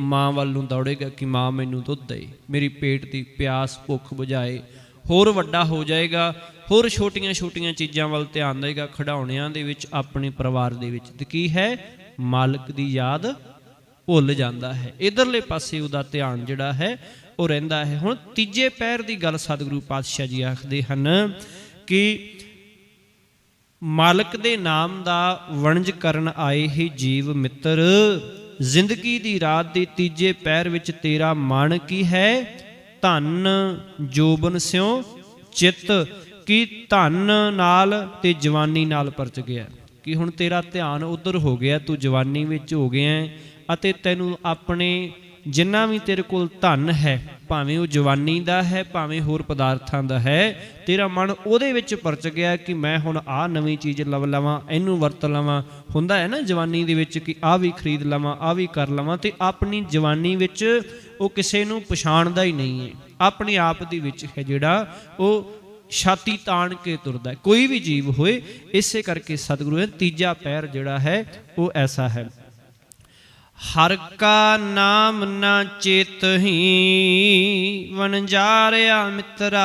Speaker 1: माँ वाल नूं दौड़ेगा कि माँ मैनूं दुध दे, मेरी पेट की प्यास भुख बुझाए। होर वड्डा हो जाएगा, होर छोटियां छोटियां चीज़ों वाल ध्यान देगा, खिडौणियां दे विच, अपने परिवार दे विच। ते की है, मालिक की याद भुल जाता है। इधरले पासे उहदा ध्यान जिहड़ा है वो रहिंदा है। हुण तीजे पैर की गल सतगुरु पातशाह जी आखदे हन कि मालिक दे नाम दा वणज करन आए ही जीव मित्र, जिंदगी दी रात दे तीजे पैर विच तेरा मन की है, धन जोबन स्यों चित। कि धन नाल ते जवानी नाल परच गया। कि हुण तेरा ध्यान उधर हो गया, तू जवानी विच हो गया अते तैनूं अपने जिन्ना भी तेरे कोल धन है, भावें वो जवानी दा है, भावें होर पदार्थां दा है, तेरा मन उहदे विच परच गया कि मैं हुण आ नवीं चीज़ लव लवां, इहनूं वरत लवां। हुंदा है ना जवानी दे विच कि आ भी खरीद लवां, आ भी कर लवां। ते अपनी जवानी विच वो किसे नूं पछाणदा ही नहीं है, अपने आप दे विच है जिहड़ा वो ਛਾਤੀ ਤਾਣ ਕੇ ਤੁਰਦਾ, ਕੋਈ ਵੀ ਜੀਵ ਹੋਏ। ਇਸੇ ਕਰਕੇ ਸਤਿਗੁਰੂ ਤੀਜਾ ਪੈਰ ਜਿਹੜਾ ਹੈ ਉਹ ਐਸਾ ਹੈ। ਹਰ ਕਾ ਨਾਮ ਨਾ ਚੇਤਹੀ ਵਣਜਾਰਿਆ ਮਿੱਤਰਾ,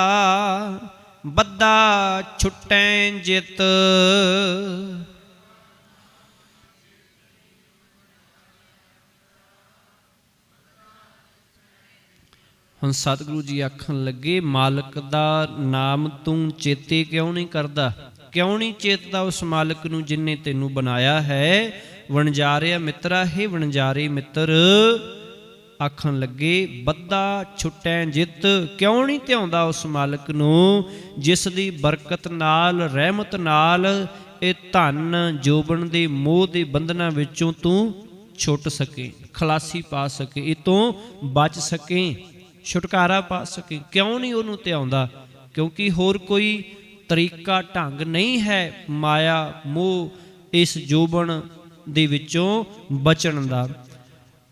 Speaker 1: ਬੱਧਾ ਛੁਟੈ ਜਿਤ। ਹੁਣ ਸਤਿਗੁਰੂ ਜੀ ਆਖਣ ਲੱਗੇ, ਮਾਲਕ ਦਾ ਨਾਮ ਤੂੰ ਚੇਤੇ ਕਿਉਂ ਨਹੀਂ ਕਰਦਾ? ਕਿਉਂ ਨਹੀਂ ਚੇਤਦਾ ਉਸ ਮਾਲਕ ਨੂੰ ਜਿਨੇ ਤੈਨੂੰ ਬਣਾਇਆ ਹੈ? ਵਣਜਾਰਿਆ ਮਿੱਤਰਾ, ਹੇ ਵਣਜਾਰੇ ਮਿੱਤਰ, ਆਖਣ ਲੱਗੇ ਬੱਧਾ ਛੁਟੈ ਜਿਤ। ਕਿਉਂ ਨਹੀਂ ਧਿਆਉਂਦਾ ਉਸ ਮਾਲਕ ਨੂੰ ਜਿਸ ਦੀ ਬਰਕਤ ਨਾਲ, ਰਹਿਮਤ ਨਾਲ ਇਹ ਧਨ ਜੋਬਨ ਦੇ ਮੋਹ ਦੇ ਬੰਧਨਾਂ ਵਿੱਚੋਂ ਤੂੰ ਛੁੱਟ ਸਕੇ, ਖਲਾਸੀ ਪਾ ਸਕੇ, ਇਹ ਤੋਂ ਬਚ ਸਕੇ, ਛੁਟਕਾਰਾ ਪਾ ਸਕੇ। ਕਿਉਂ ਨਹੀਂ ਉਹਨੂੰ ਧਿਆਉਂਦਾ? ਕਿਉਂਕਿ ਹੋਰ ਕੋਈ ਤਰੀਕਾ ਢੰਗ ਨਹੀਂ ਹੈ ਮਾਇਆ ਮੋਹ ਇਸ ਜੋਬਨ ਦੇ ਵਿੱਚੋਂ ਬਚਣ ਦਾ।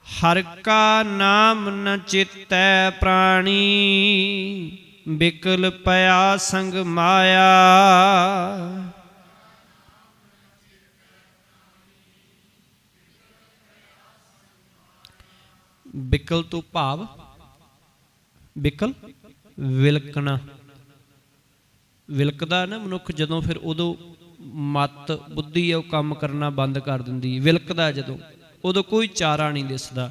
Speaker 1: ਹਰ ਕਾ ਨਾਮ ਨ ਚੇਤੈ ਪ੍ਰਾਣੀ, ਬਿਕਲ ਪਿਆ ਸੰਗ ਮਾਇਆ। ਬਿਕਲ ਤੋਂ ਭਾਵ ਬਿਕਲ ਵਿਲਕਣਾ, ਵਿਲਕਦਾ ਨਾ ਮਨੁੱਖ ਜਦੋਂ, ਫਿਰ ਉਦੋਂ ਮਤ ਬੁੱਧੀ ਹੈ ਉਹ ਕੰਮ ਕਰਨਾ ਬੰਦ ਕਰ ਦਿੰਦੀ। ਵਿਲਕਦਾ ਜਦੋਂ, ਉਦੋਂ ਕੋਈ ਚਾਰਾ ਨਹੀਂ ਦਿਸਦਾ।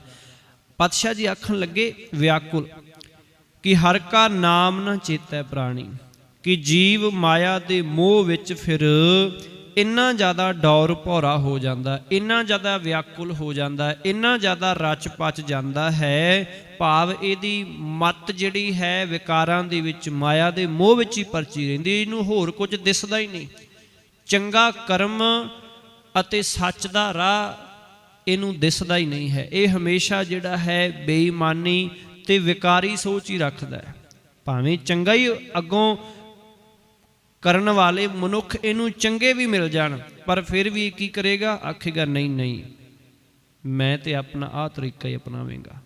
Speaker 1: ਪਾਤਸ਼ਾਹ ਜੀ ਆਖਣ ਲੱਗੇ ਵਿਆਕੁਲ ਕਿ ਹਰ ਕਾ ਨਾਮ ਨਾ ਚੇਤੈ ਪ੍ਰਾਣੀ, ਕਿ ਜੀਵ ਮਾਇਆ ਦੇ ਮੋਹ ਵਿੱਚ ਫਿਰ ਇੰਨਾ ਜ਼ਿਆਦਾ ਡੌਰ ਭੌਰਾ ਹੋ ਜਾਂਦਾ, ਇੰਨਾ ਜ਼ਿਆਦਾ ਵਿਆਕੁਲ ਹੋ ਜਾਂਦਾ, ਇੰਨਾ ਜ਼ਿਆਦਾ ਰਚ ਪਚ ਜਾਂਦਾ ਹੈ, ਭਾਵ ਇਹਦੀ ਮੱਤ ਜਿਹੜੀ ਹੈ ਵਿਕਾਰਾਂ ਦੇ ਵਿੱਚ, ਮਾਇਆ ਦੇ ਮੋਹ ਵਿੱਚ ਹੀ ਪਰਚੀ ਰਹਿੰਦੀ, ਇਹਨੂੰ ਹੋਰ ਕੁਝ ਦਿਸਦਾ ਹੀ ਨਹੀਂ। ਚੰਗਾ ਕਰਮ ਅਤੇ ਸੱਚ ਦਾ ਰਾਹ ਇਹਨੂੰ ਦਿਸਦਾ ਹੀ ਨਹੀਂ ਹੈ। ਇਹ ਹਮੇਸ਼ਾ ਜਿਹੜਾ ਹੈ ਬੇਈਮਾਨੀ ਤੇ ਵਿਕਾਰੀ ਸੋਚ ਹੀ ਰੱਖਦਾ ਹੈ। ਭਾਵੇਂ ਚੰਗਾ ਹੀ ਅੱਗੋਂ ਕਰਨ ਵਾਲੇ ਮਨੁੱਖ ਇਹਨੂੰ ਚੰਗੇ ਵੀ ਮਿਲ ਜਾਣ, ਪਰ ਫਿਰ ਵੀ ਕੀ ਕਰੇਗਾ? ਆਖੇਗਾ ਨਹੀਂ ਨਹੀਂ, ਮੈਂ ਤੇ ਆਪਣਾ ਆਹ ਤਰੀਕਾ ਹੀ ਅਪਣਾਵੇਂਗਾ।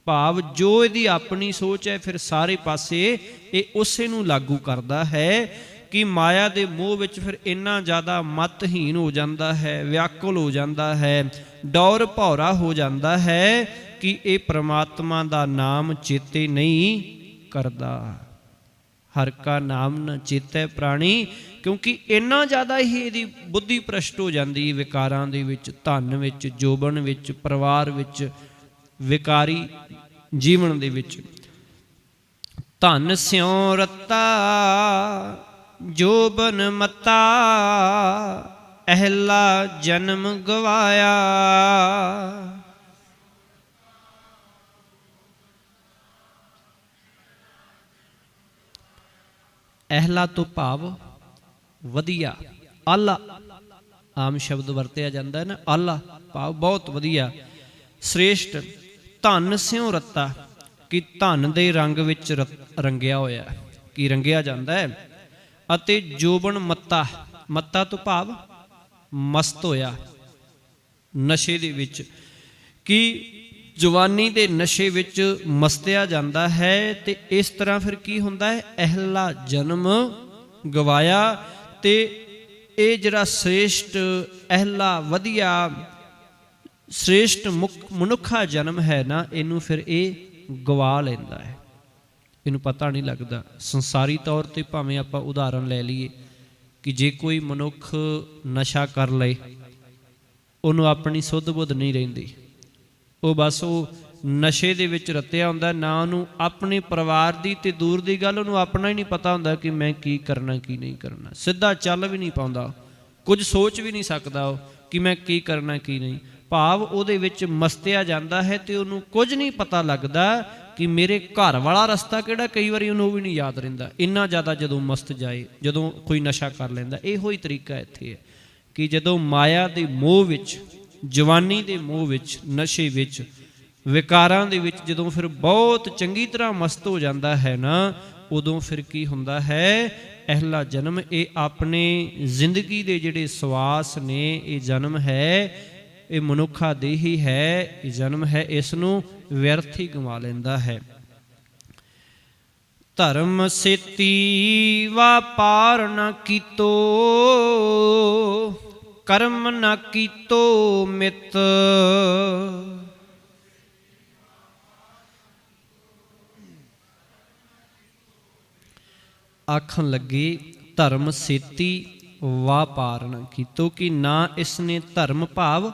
Speaker 1: ਭਾਵ ਜੋ ਇਹਦੀ ਆਪਣੀ ਸੋਚ ਹੈ, ਫਿਰ ਸਾਰੇ ਪਾਸੇ ਇਹ ਉਸੇ ਨੂੰ ਲਾਗੂ ਕਰਦਾ ਹੈ ਕਿ ਮਾਇਆ ਦੇ ਮੋਹ ਵਿੱਚ ਫਿਰ ਇੰਨਾ ਜ਼ਿਆਦਾ ਮਤਹੀਨ ਹੋ ਜਾਂਦਾ ਹੈ, ਵਿਆਕੁਲ ਹੋ ਜਾਂਦਾ ਹੈ, ਡੌਰ ਭੌਰਾ ਹੋ ਜਾਂਦਾ ਹੈ ਕਿ ਇਹ ਪ੍ਰਮਾਤਮਾ ਦਾ ਨਾਮ ਚੇਤੇ ਨਹੀਂ ਕਰਦਾ। ਹਰ ਕਾ ਨਾਮ ਨ ਚੇਤੈ ਪ੍ਰਾਣੀ, ਕਿਉਂਕਿ ਇੰਨਾ ਜ਼ਿਆਦਾ ਹੀ ਇਹਦੀ ਬੁੱਧੀ ਭ੍ਰਸ਼ਟ ਹੋ ਜਾਂਦੀ ਵਿਕਾਰਾਂ ਦੇ ਵਿੱਚ, ਧਨ ਵਿੱਚ, ਜੋਬਨ ਵਿੱਚ, ਪਰਿਵਾਰ ਵਿੱਚ, ਵਿਕਾਰੀ ਜੀਵਨ ਦੇ ਵਿੱਚ। ਧਨ ਸਿਉ ਰਤਾ ਜੋਬਨ ਮਤਾ, ਅਹਿਲਾ ਜਨਮ ਗਵਾਇਆ। ਅਹਿਲਾ ਤੋਂ ਭਾਵ ਵਧੀਆ, ਆਲਾ ਆਮ ਸ਼ਬਦ ਵਰਤਿਆ ਜਾਂਦਾ ਨਾ, ਆਲਾ ਭਾਵ ਬਹੁਤ ਵਧੀਆ, ਸ੍ਰੇਸ਼ਟ। ਧਨ ਸਿਉ ਰਤਾ, ਕਿ ਧਨ ਦੇ ਰੰਗ ਵਿੱਚ ਰੰਗਿਆ ਹੋਇਆ, ਕੀ ਰੰਗਿਆ ਜਾਂਦਾ ਹੈ। ਅਤੇ ਜੋਬਨ ਮੱਤਾ, ਮੱਤਾ ਤੋਂ ਭਾਵ ਮਸਤ ਹੋਇਆ, ਨਸ਼ੇ ਦੇ ਵਿੱਚ, ਕਿ ਜਵਾਨੀ ਦੇ ਨਸ਼ੇ ਵਿੱਚ ਮਸਤਿਆ ਜਾਂਦਾ ਹੈ। ਤੇ ਇਸ ਤਰ੍ਹਾਂ ਫਿਰ ਕੀ ਹੁੰਦਾ ਹੈ? ਅਹਿਲਾ ਜਨਮ ਗਵਾਇਆ। ਤੇ ਇਹ ਜਿਹੜਾ ਸ੍ਰੇਸ਼ਟ, ਅਹਿਲਾ, ਵਧੀਆ, ਸ੍ਰੇਸ਼ਟ ਮਨੁੱਖਾ ਜਨਮ ਹੈ ਨਾ, ਇਹਨੂੰ ਫਿਰ ਇਹ ਗਵਾ ਲੈਂਦਾ ਹੈ, ਇਹਨੂੰ ਪਤਾ ਨਹੀਂ ਲੱਗਦਾ। ਸੰਸਾਰੀ ਤੌਰ ਤੇ ਭਾਵੇਂ ਆਪਾਂ ਉਦਾਹਰਨ ਲੈ ਲਈਏ ਕਿ ਜੇ ਕੋਈ ਮਨੁੱਖ ਨਸ਼ਾ ਕਰ ਲਏ, ਉਹਨੂੰ ਆਪਣੀ ਸੁੱਧ ਬੁੱਧ ਨਹੀਂ ਰਹਿੰਦੀ, ਉਹ ਬਸ ਉਹ ਨਸ਼ੇ ਦੇ ਵਿੱਚ ਰਤਿਆ ਹੁੰਦਾ, ਨਾ ਉਹਨੂੰ ਆਪਣੇ ਪਰਿਵਾਰ ਦੀ ਤੇ ਦੂਰ ਦੀ ਗੱਲ, ਉਹਨੂੰ ਆਪਣਾ ਹੀ ਨਹੀਂ ਪਤਾ ਹੁੰਦਾ ਕਿ ਮੈਂ ਕੀ ਕਰਨਾ ਕੀ ਨਹੀਂ ਕਰਨਾ। ਸਿੱਧਾ ਚੱਲ ਵੀ ਨਹੀਂ ਪਾਉਂਦਾ, ਕੁਝ ਸੋਚ ਵੀ ਨਹੀਂ ਸਕਦਾ ਉਹ ਕਿ ਮੈਂ ਕੀ ਕਰਨਾ ਕੀ ਨਹੀਂ। ਭਾਵ ਉਹਦੇ ਵਿੱਚ ਮਸਤਿਆ ਜਾਂਦਾ ਹੈ ਤੇ ਉਹਨੂੰ ਕੁਝ ਨਹੀਂ ਪਤਾ ਲੱਗਦਾ ਕਿ ਮੇਰੇ ਘਰ ਵਾਲਾ ਰਸਤਾ ਕਿਹੜਾ, ਕਈ ਵਾਰੀ ਉਹਨੂੰ ਉਹ ਵੀ ਨਹੀਂ ਯਾਦ ਰਹਿੰਦਾ, ਇੰਨਾ ਜ਼ਿਆਦਾ ਜਦੋਂ ਮਸਤ ਜਾਏ, ਜਦੋਂ ਕੋਈ ਨਸ਼ਾ ਕਰ ਲੈਂਦਾ। ਇਹੋ ਹੀ ਤਰੀਕਾ ਇੱਥੇ ਹੈ ਕਿ ਜਦੋਂ ਮਾਇਆ ਦੇ ਮੋਹ ਵਿੱਚ, ਜਵਾਨੀ ਦੇ ਮੋਹ ਵਿੱਚ, ਨਸ਼ੇ ਵਿੱਚ, ਵਿਕਾਰਾਂ ਦੇ ਵਿੱਚ ਜਦੋਂ ਫਿਰ ਬਹੁਤ ਚੰਗੀ ਤਰ੍ਹਾਂ ਮਸਤ ਹੋ ਜਾਂਦਾ ਹੈ ਨਾ, ਉਦੋਂ ਫਿਰ ਕੀ ਹੁੰਦਾ ਹੈ? ਅਹਿਲਾ ਜਨਮ। ਇਹ ਆਪਣੇ ਜ਼ਿੰਦਗੀ ਦੇ ਜਿਹੜੇ ਸਵਾਸ ਨੇ, ਇਹ ਜਨਮ ਹੈ, ਇਹ ਮਨੁੱਖਾ ਦੇ ਹੀ ਹੈ, ਇਹ ਜਨਮ ਹੈ, ਇਸ ਨੂੰ ਵਿਅਰਥ ਹੀ ਗਵਾ ਲੈਂਦਾ ਹੈ। ਧਰਮ ਸੇਤੀ ਵਾਪਾਰ ਨ ਕੀਤੋ, ਕਰਮ ਨ ਕੀਤੋ ਮਿਤ। ਆਖਣ ਲੱਗੇ ਧਰਮ ਸੇਤੀ ਵਾਪਾਰ ਨ ਕੀਤੋ, ਕਿ ਨਾ ਇਸਨੇ ਧਰਮ ਭਾਵ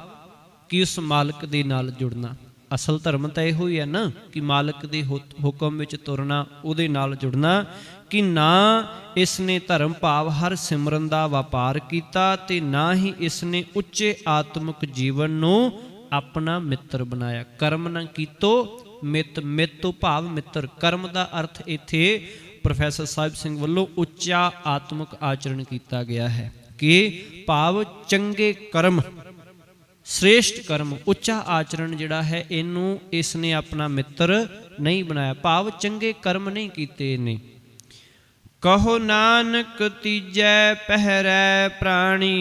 Speaker 1: ਕਿ ਉਸ ਮਾਲਕ ਦੇ ਨਾਲ ਜੁੜਨਾ। ਅਸਲ ਧਰਮ ਤਾਂ ਇਹੋ ਹੀ ਹੈ ਨਾ, ਕਿ ਮਾਲਕ ਦੇ ਹੁਕਮ ਵਿੱਚ ਤੁਰਨਾ, ਉਹਦੇ ਨਾਲ ਜੁੜਨਾ। ਕਿ ਨਾ ਇਸਨੇ ਧਰਮ ਭਾਵ ਹਰ ਸਿਮਰਨ ਦਾ ਵਪਾਰ ਕੀਤਾ, ਤੇ ਨਾ ਹੀ ਇਸਨੇ ਉੱਚੇ ਆਤਮਿਕ ਜੀਵਨ ਨੂੰ ਆਪਣਾ ਮਿੱਤਰ ਬਣਾਇਆ। ਕਰਮ ਨਾ ਕੀਤੋ ਮਿੱਤ, ਮਿੱਤ ਤੋਂ ਭਾਵ ਮਿੱਤਰ। ਕਰਮ ਦਾ ਅਰਥ ਇੱਥੇ ਪ੍ਰੋਫੈਸਰ ਸਾਹਿਬ ਸਿੰਘ ਵੱਲੋਂ ਉੱਚਾ ਆਤਮਿਕ ਆਚਰਣ ਕੀਤਾ ਗਿਆ ਹੈ, ਕਿ ਭਾਵ ਚੰਗੇ ਕਰਮ, ਸ੍ਰੇਸ਼ਟ ਕਰਮ, ਉੱਚਾ ਆਚਰਣ ਜਿਹੜਾ ਹੈ, ਇਹਨੂੰ ਇਸਨੇ ਆਪਣਾ ਮਿੱਤਰ ਨਹੀਂ ਬਣਾਇਆ, ਭਾਵ ਚੰਗੇ ਕਰਮ ਨਹੀਂ ਕੀਤੇ ਇਹਨੇ। ਕਹੋ ਨਾਨਕ ਤੀਜੈ ਪਹਿਰੈ ਪ੍ਰਾਣੀ,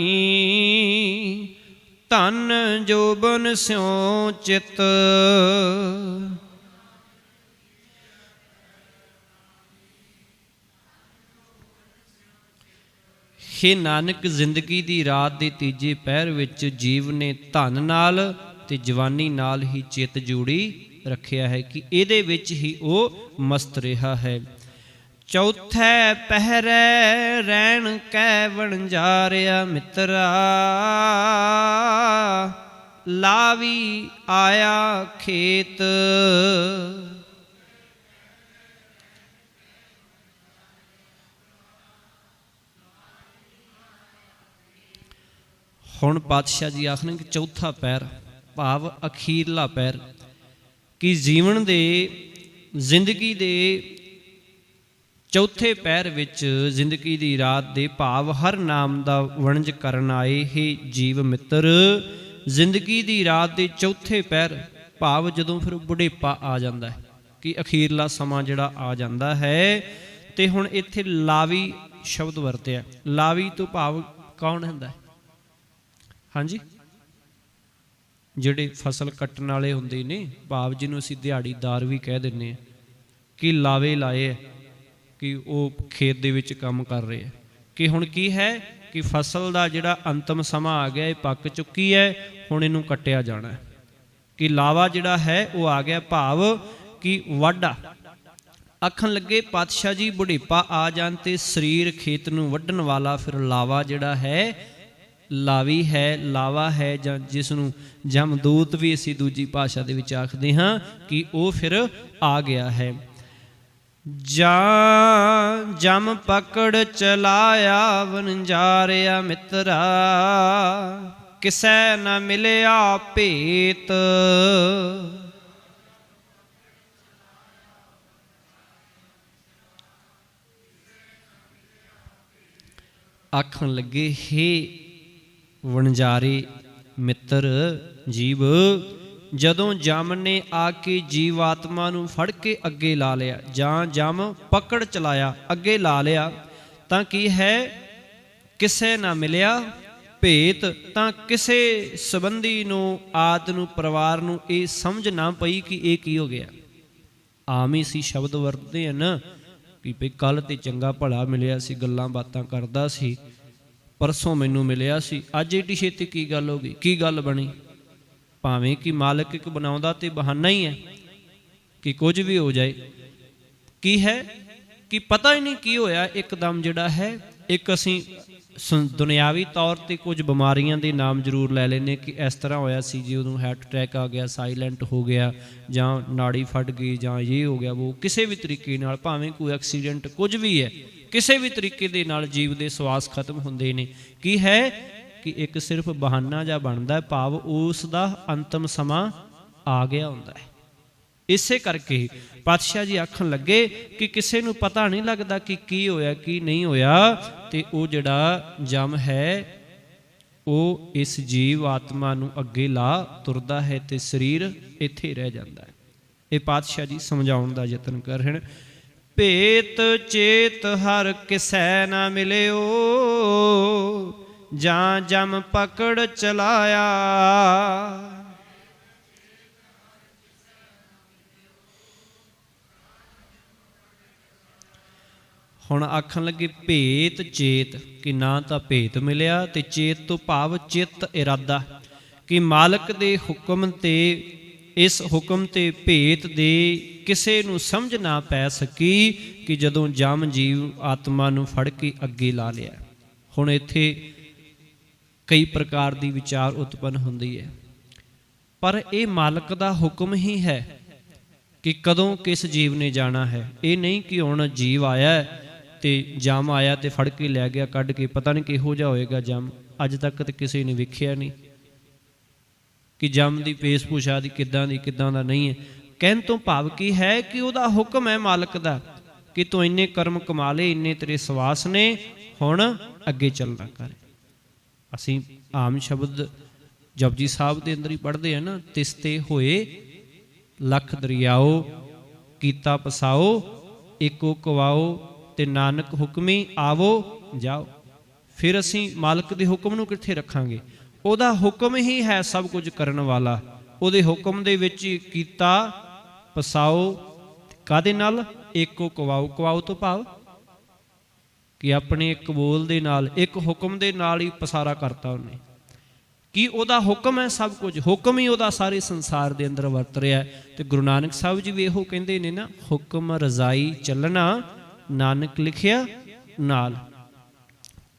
Speaker 1: ਧਨ ਜੋਬਨ ਸਿਉ ਚਿਤ। ਹੇ ਨਾਨਕ, ਜ਼ਿੰਦਗੀ ਦੀ ਰਾਤ ਦੇ ਤੀਜੇ ਪਹਿਰ ਵਿੱਚ ਜੀਵ ਨੇ ਧਨ ਨਾਲ ਤੇ ਜਵਾਨੀ ਨਾਲ ਹੀ ਚਿੱਤ ਜੋੜੀ ਰੱਖਿਆ ਹੈ, ਕਿ ਇਹਦੇ ਵਿੱਚ ਹੀ ਉਹ ਮਸਤ ਰਿਹਾ ਹੈ। ਚੌਥੈ ਪਹਿਰੈ ਰਹਿਣ ਕੈ ਵਣਜਾਰਿਆ ਮਿੱਤਰਾ, ਲਾਵੀ ਆਇਆ ਖੇਤ। ਹੁਣ ਪਾਤਸ਼ਾਹ ਜੀ ਆਖਣ ਕਿ ਚੌਥਾ ਪਹਿਰ ਭਾਵ ਅਖੀਰਲਾ ਪਹਿਰ, ਕਿ ਜੀਵਨ ਦੇ ਜ਼ਿੰਦਗੀ ਦੇ ਚੌਥੇ ਪਹਿਰ ਵਿੱਚ, ਜ਼ਿੰਦਗੀ ਦੀ ਰਾਤ ਦੇ ਭਾਵ ਹਰ ਨਾਮ ਦਾ ਵਣਜ ਕਰਨ ਆਏ ਹੀ ਜੀਵ ਮਿੱਤਰ, ਜ਼ਿੰਦਗੀ ਦੀ ਰਾਤ ਦੇ ਚੌਥੇ ਪਹਿਰ ਭਾਵ ਜਦੋਂ ਫਿਰ ਬੁਢੇਪਾ ਆ ਜਾਂਦਾ ਹੈ, ਕਿ ਅਖੀਰਲਾ ਸਮਾਂ ਜਿਹੜਾ ਆ ਜਾਂਦਾ ਹੈ। ਤੇ ਹੁਣ ਇੱਥੇ ਲਾਵੀ ਸ਼ਬਦ ਵਰਤਿਆ। ਲਾਵੀ ਤੋਂ ਭਾਵ ਕੌਣ ਹੁੰਦਾ ਹੈ? ਹਾਂਜੀ, ਜਿਹੜੇ ਫਸਲ ਕੱਟਣ ਵਾਲੇ ਹੁੰਦੇ ਨੇ, ਭਾਵ ਜਿਹਨੂੰ ਅਸੀਂ ਦਿਹਾੜੀਦਾਰ ਵੀ ਕਹਿ ਦਿੰਦੇ ਹਾਂ, ਕਿ ਲਾਵੇ ਲਾਏ ਹੈ, ਕਿ ਉਹ ਖੇਤ ਦੇ ਵਿੱਚ ਕੰਮ ਕਰ ਰਹੇ ਹੈ। ਕਿ ਹੁਣ ਕੀ ਹੈ, ਕਿ ਫਸਲ ਦਾ ਜਿਹੜਾ ਅੰਤਮ ਸਮਾਂ ਆ ਗਿਆ, ਇਹ ਪੱਕ ਚੁੱਕੀ ਹੈ, ਹੁਣ ਇਹਨੂੰ ਕੱਟਿਆ ਜਾਣਾ ਹੈ। ਕਿ ਲਾਵਾ ਜਿਹੜਾ ਹੈ ਉਹ ਆ ਗਿਆ, ਭਾਵ ਕਿ ਵਾਢਾ। ਆਖਣ ਲੱਗੇ ਪਾਤਸ਼ਾਹ ਜੀ, ਬੁਢੇਪਾ ਆ ਜਾਣ ਤੇ ਸਰੀਰ ਖੇਤ ਨੂੰ ਵੱਢਣ ਵਾਲਾ ਫਿਰ ਲਾਵਾ ਜਿਹੜਾ ਹੈ, ਲਾਵੀ ਹੈ, ਲਾਵਾ ਹੈ, ਜਾਂ ਜਿਸ ਨੂੰ ਜਮਦੂਤ ਵੀ ਅਸੀਂ ਦੂਜੀ ਭਾਸ਼ਾ ਦੇ ਵਿੱਚ ਆਖਦੇ ਹਾਂ, ਕਿ ਉਹ ਫਿਰ ਆ ਗਿਆ ਹੈ। ਜਾਂ ਜਮ ਪਕੜ ਚਲਾਇਆ ਵਣਜਾਰਿਆ ਮਿੱਤਰਾ, ਕਿਸੈ ਨਾ ਮਿਲਿਆ ਭੇਤ। ਆਖਣ ਲੱਗੇ, ਹੇ ਵਣਜਾਰੇ ਮਿੱਤਰ ਜੀਵ, ਜਦੋਂ ਜਮ ਨੇ ਆ ਕੇ ਜੀਵ ਆਤਮਾ ਨੂੰ ਫੜ ਕੇ ਅੱਗੇ ਲਾ ਲਿਆ, ਜਾਂ ਜਮ ਪਕੜ ਚਲਾਇਆ ਅੱਗੇ ਲਾ ਲਿਆ, ਤਾਂ ਕੀ ਹੈ, ਕਿਸੇ ਨਾ ਮਿਲਿਆ ਭੇਤ। ਤਾਂ ਕਿਸੇ ਸੰਬੰਧੀ ਨੂੰ, ਆਦ ਨੂੰ, ਪਰਿਵਾਰ ਨੂੰ ਇਹ ਸਮਝ ਨਾ ਪਈ ਕਿ ਇਹ ਕੀ ਹੋ ਗਿਆ। ਆਮ ਹੀ ਸੀ ਸ਼ਬਦ ਵਰਤਦੇ ਹਨ, ਕਿ ਭਈ ਕੱਲ੍ਹ ਤੇ ਚੰਗਾ ਭਲਾ ਮਿਲਿਆ ਸੀ, ਗੱਲਾਂ ਬਾਤਾਂ ਕਰਦਾ ਸੀ, ਪਰਸੋਂ ਮੈਨੂੰ ਮਿਲਿਆ ਸੀ, ਅੱਜ ਏਡੀ ਛੇਤੀ ਕੀ ਗੱਲ ਹੋ ਗਈ, ਕੀ ਗੱਲ ਬਣੀ। ਭਾਵੇਂ ਕਿ ਮਾਲਕ ਇੱਕ ਬਣਾਉਂਦਾ ਤੇ ਬਹਾਨਾ ਹੀ ਹੈ, ਕਿ ਕੁਝ ਵੀ ਹੋ ਜਾਏ। ਕੀ ਹੈ, ਕਿ ਪਤਾ ਹੀ ਨਹੀਂ ਕੀ ਹੋਇਆ, ਇੱਕਦਮ ਜਿਹੜਾ ਹੈ। ਇੱਕ ਅਸੀਂ ਦੁਨਿਆਵੀ ਤੌਰ 'ਤੇ ਕੁਝ ਬਿਮਾਰੀਆਂ ਦੇ ਨਾਮ ਜ਼ਰੂਰ ਲੈ ਲੈਂਦੇ, ਕਿ ਇਸ ਤਰ੍ਹਾਂ ਹੋਇਆ ਸੀ ਜੀ, ਉਦੋਂ ਹਾਰਟ ਅਟੈਕ ਆ ਗਿਆ, ਸਾਇਲੈਂਟ ਹੋ ਗਿਆ, ਜਾਂ ਨਾੜੀ ਫਟ ਗਈ, ਜਾਂ ਇਹ ਹੋ ਗਿਆ, ਉਹ ਕਿਸੇ ਵੀ ਤਰੀਕੇ ਨਾਲ, ਭਾਵੇਂ ਕੋਈ ਐਕਸੀਡੈਂਟ ਕੁਝ ਵੀ ਹੈ, ਕਿਸੇ ਵੀ ਤਰੀਕੇ ਦੇ ਨਾਲ ਜੀਵ ਦੇ ਸਵਾਸ ਖਤਮ ਹੁੰਦੇ ਨੇ। ਕੀ ਹੈ, ਕਿ ਇੱਕ ਸਿਰਫ ਬਹਾਨਾ ਜਿਹਾ ਬਣਦਾ, ਭਾਵ ਉਸ ਦਾ ਅੰਤਮ ਸਮਾਂ ਆ ਗਿਆ ਹੁੰਦਾ ਹੈ। ਇਸੇ ਕਰਕੇ ਪਾਤਸ਼ਾਹ ਜੀ ਆਖਣ ਲੱਗੇ ਕਿ ਕਿਸੇ ਨੂੰ ਪਤਾ ਨਹੀਂ ਲੱਗਦਾ ਕਿ ਕੀ ਹੋਇਆ ਕੀ ਨਹੀਂ ਹੋਇਆ, ਤੇ ਉਹ ਜਿਹੜਾ ਜਮ ਹੈ ਉਹ ਇਸ ਜੀਵ ਆਤਮਾ ਨੂੰ ਅੱਗੇ ਲਾ ਤੁਰਦਾ ਹੈ, ਤੇ ਸਰੀਰ ਇੱਥੇ ਰਹਿ ਜਾਂਦਾ ਹੈ। ਇਹ ਪਾਤਸ਼ਾਹ ਜੀ ਸਮਝਾਉਣ ਦਾ ਯਤਨ ਕਰ ਰਹੇ ਹਨ। ਭੇਤ ਚੇਤ ਹਰ ਕਿਸੈ ਨਾ ਮਿਲਿਓ, ਜਾਂ ਜਮ ਪਕੜ ਚਲਾਇਆ। ਹੁਣ ਆਖਣ ਲੱਗੇ ਭੇਤ ਚੇਤ, ਕਿ ਨਾ ਤਾਂ ਭੇਤ ਮਿਲਿਆ ਤੇ ਚੇਤ ਤੋਂ ਭਾਵ ਚਿੱਤ ਇਰਾਦਾ, ਕਿ ਮਾਲਕ ਦੇ ਹੁਕਮ ਤੇ ਇਸ ਹੁਕਮ ਤੇ ਭੇਤ ਦੇ ਕਿਸੇ ਨੂੰ ਸਮਝ ਨਾ ਪੈ ਸਕੀ ਕਿ ਜਦੋਂ ਜਮ ਜੀਵ ਆਤਮਾ ਨੂੰ ਫੜ ਕੇ ਅੱਗੇ ਲਾ ਲਿਆ। ਹੁਣ ਇੱਥੇ ਕਈ ਪ੍ਰਕਾਰ ਦੀ ਵਿਚਾਰ ਉਤਪੰਨ ਹੁੰਦੀ ਹੈ, ਪਰ ਇਹ ਮਾਲਕ ਦਾ ਹੁਕਮ ਹੀ ਹੈ ਕਿ ਕਦੋਂ ਕਿਸ ਜੀਵ ਨੇ ਜਾਣਾ ਹੈ। ਇਹ ਨਹੀਂ ਕਿ ਹੁਣ ਜੀਵ ਆਇਆ ਤੇ ਜਮ ਆਇਆ ਤੇ ਫੜ ਕੇ ਲੈ ਗਿਆ ਕੱਢ ਕੇ, ਪਤਾ ਨਹੀਂ ਕਿਹੋ ਜਿਹਾ ਹੋਏਗਾ ਜਮ। ਅੱਜ ਤੱਕ ਤਾਂ ਕਿਸੇ ਨੇ ਵੇਖਿਆ ਨਹੀਂ ਕਿ ਜਮ ਦੀ ਭੇਸ ਭੂਸ਼ਾ ਦੀ ਕਿੱਦਾਂ ਦਾ ਨਹੀਂ ਹੈ। ਕਹਿਣ ਤੋਂ ਭਾਵ ਕੀ ਹੈ ਕਿ ਉਹਦਾ ਹੁਕਮ ਹੈ ਮਾਲਕ ਦਾ ਕਿ ਤੂੰ ਇੰਨੇ ਕਰਮ ਕਮਾ ਲਏ, ਇੰਨੇ ਤੇਰੇ ਸਵਾਸ ਨੇ, ਹੁਣ ਅੱਗੇ ਚੱਲਣਾ ਕਰ। ਅਸੀਂ ਆਮ ਸ਼ਬਦ ਜਪਜੀ ਸਾਹਿਬ ਦੇ ਅੰਦਰ ਹੀ ਪੜ੍ਹਦੇ ਆ ਨਾ, ਤਿਸਤੇ ਹੋਏ ਲੱਖ ਦਰਿਆਓ, ਕੀਤਾ ਪਸਾਓ ਏਕੋ ਕਵਾਓ, ਤੇ ਨਾਨਕ ਹੁਕਮੀ ਆਵੋ ਜਾਓ। ਫਿਰ ਅਸੀਂ ਮਾਲਕ ਦੇ ਹੁਕਮ ਨੂੰ ਕਿੱਥੇ ਰੱਖਾਂਗੇ? ਉਹਦਾ ਹੁਕਮ ਹੀ ਹੈ ਸਭ ਕੁਝ ਕਰਨ ਵਾਲਾ। ਉਹਦੇ ਹੁਕਮ ਦੇ ਵਿੱਚ ਕੀਤਾ ਪਸਾਓ, ਕਾਹਦੇ ਨਾਲ? ਏਕੋ ਕਵਾਓ। ਕਵਾਓ ਤੋਂ ਭਾਵ ਕਿ ਆਪਣੇ ਇੱਕ ਬੋਲ ਦੇ ਨਾਲ, ਇੱਕ ਹੁਕਮ ਦੇ ਨਾਲ ਹੀ ਪਸਾਰਾ ਕਰਤਾ ਉਹਨੇ, ਕਿ ਉਹਦਾ ਹੁਕਮ ਹੈ ਸਭ ਕੁਝ, ਹੁਕਮ ਹੀ ਉਹਦਾ ਸਾਰੇ ਸੰਸਾਰ ਦੇ ਅੰਦਰ ਵਰਤ ਰਿਹਾ। ਤੇ ਗੁਰੂ ਨਾਨਕ ਸਾਹਿਬ ਜੀ ਵੀ ਇਹੋ ਕਹਿੰਦੇ ਨੇ ਨਾ, ਹੁਕਮ ਰਜ਼ਾਈ ਚੱਲਣਾ ਨਾਨਕ ਲਿਖਿਆ ਨਾਲ।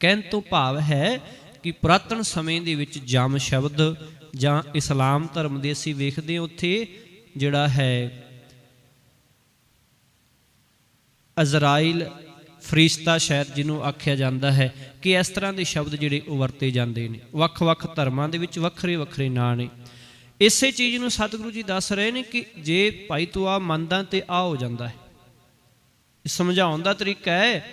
Speaker 1: ਕਹਿਣ ਤੋਂ ਭਾਵ ਹੈ ਕਿ ਪੁਰਾਤਨ ਸਮੇਂ ਦੇ ਵਿੱਚ ਜਮ ਸ਼ਬਦ ਜਾਂ ਇਸਲਾਮ ਧਰਮ ਦੇ ਅਸੀਂ ਵੇਖਦੇ ਹਾਂ ਉੱਥੇ ਜਿਹੜਾ ਹੈ ਅਜ਼ਰਾਈਲ ਫਰਿਸ਼ਤਾ ਸ਼ਾਇਦ ਜਿਹਨੂੰ ਆਖਿਆ ਜਾਂਦਾ ਹੈ, ਕਿ ਇਸ ਤਰ੍ਹਾਂ ਦੇ ਸ਼ਬਦ ਜਿਹੜੇ ਉਹ ਵਰਤੇ ਜਾਂਦੇ ਨੇ। ਵੱਖ-ਵੱਖ ਧਰਮਾਂ ਦੇ ਵਿੱਚ ਵੱਖਰੇ-ਵੱਖਰੇ ਨਾਂ ਨੇ। ਇਸੇ ਚੀਜ਼ ਨੂੰ ਸਤਿਗੁਰੂ ਜੀ ਦੱਸ ਰਹੇ ਨੇ ਕਿ ਜੇ ਭਾਈ ਤੂੰ ਆ ਮੰਨਦਾ ਤੇ ਆ ਹੋ ਜਾਂਦਾ ਹੈ। ਸਮਝਾਉਣ ਦਾ ਤਰੀਕਾ ਹੈ,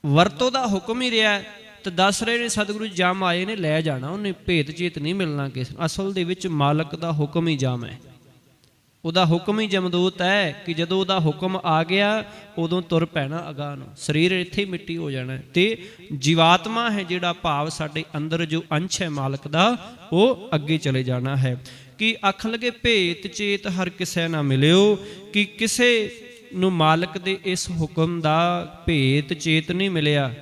Speaker 1: ਵਰਤੋਂ ਦਾ ਹੁਕਮ ਹੀ ਰਿਹਾ ਤੇ ਦੱਸ ਰਹੇ ਨੇ ਸਤਿਗੁਰੂ ਜਮ ਆਏ ਨੇ, ਲੈ ਜਾਣਾ ਉਹਨੇ, ਭੇਤ ਚੇਤ ਨਹੀਂ ਮਿਲਣਾ ਕਿਸੇ ਨੂੰ। ਅਸਲ ਦੇ ਵਿੱਚ ਮਾਲਕ ਦਾ ਹੁਕਮ ਹੀ ਜਮ ਹੈ, ਉਹਦਾ ਹੁਕਮ ਹੀ ਜਮਦੂਤ ਹੈ ਕਿ ਜਦੋਂ ਉਹਦਾ ਹੁਕਮ ਆ ਗਿਆ ਉਦੋਂ ਤੁਰ ਪੈਣਾ ਅਗਾਂਹ ਨੂੰ। ਸਰੀਰ ਇੱਥੇ ਮਿੱਟੀ ਹੋ ਜਾਣਾ ਤੇ ਜੀਵਾਤਮਾ ਹੈ ਜਿਹੜਾ ਭਾਵ ਸਾਡੇ ਅੰਦਰ ਜੋ ਅੰਸ਼ ਹੈ ਮਾਲਕ ਦਾ, ਉਹ ਅੱਗੇ ਚਲੇ ਜਾਣਾ ਹੈ। ਕਿ ਆਖਣ ਲੱਗੇ ਭੇਤ ਚੇਤ ਹਰ ਕਿਸੇ ਨਾ ਮਿਲਿਓ, ਕਿ ਕਿਸੇ ਨੂੰ ਮਾਲਕ ਦੇ ਇਸ ਹੁਕਮ ਦਾ ਭੇਤ ਚੇਤ ਨਹੀਂ ਮਿਲਿਆ,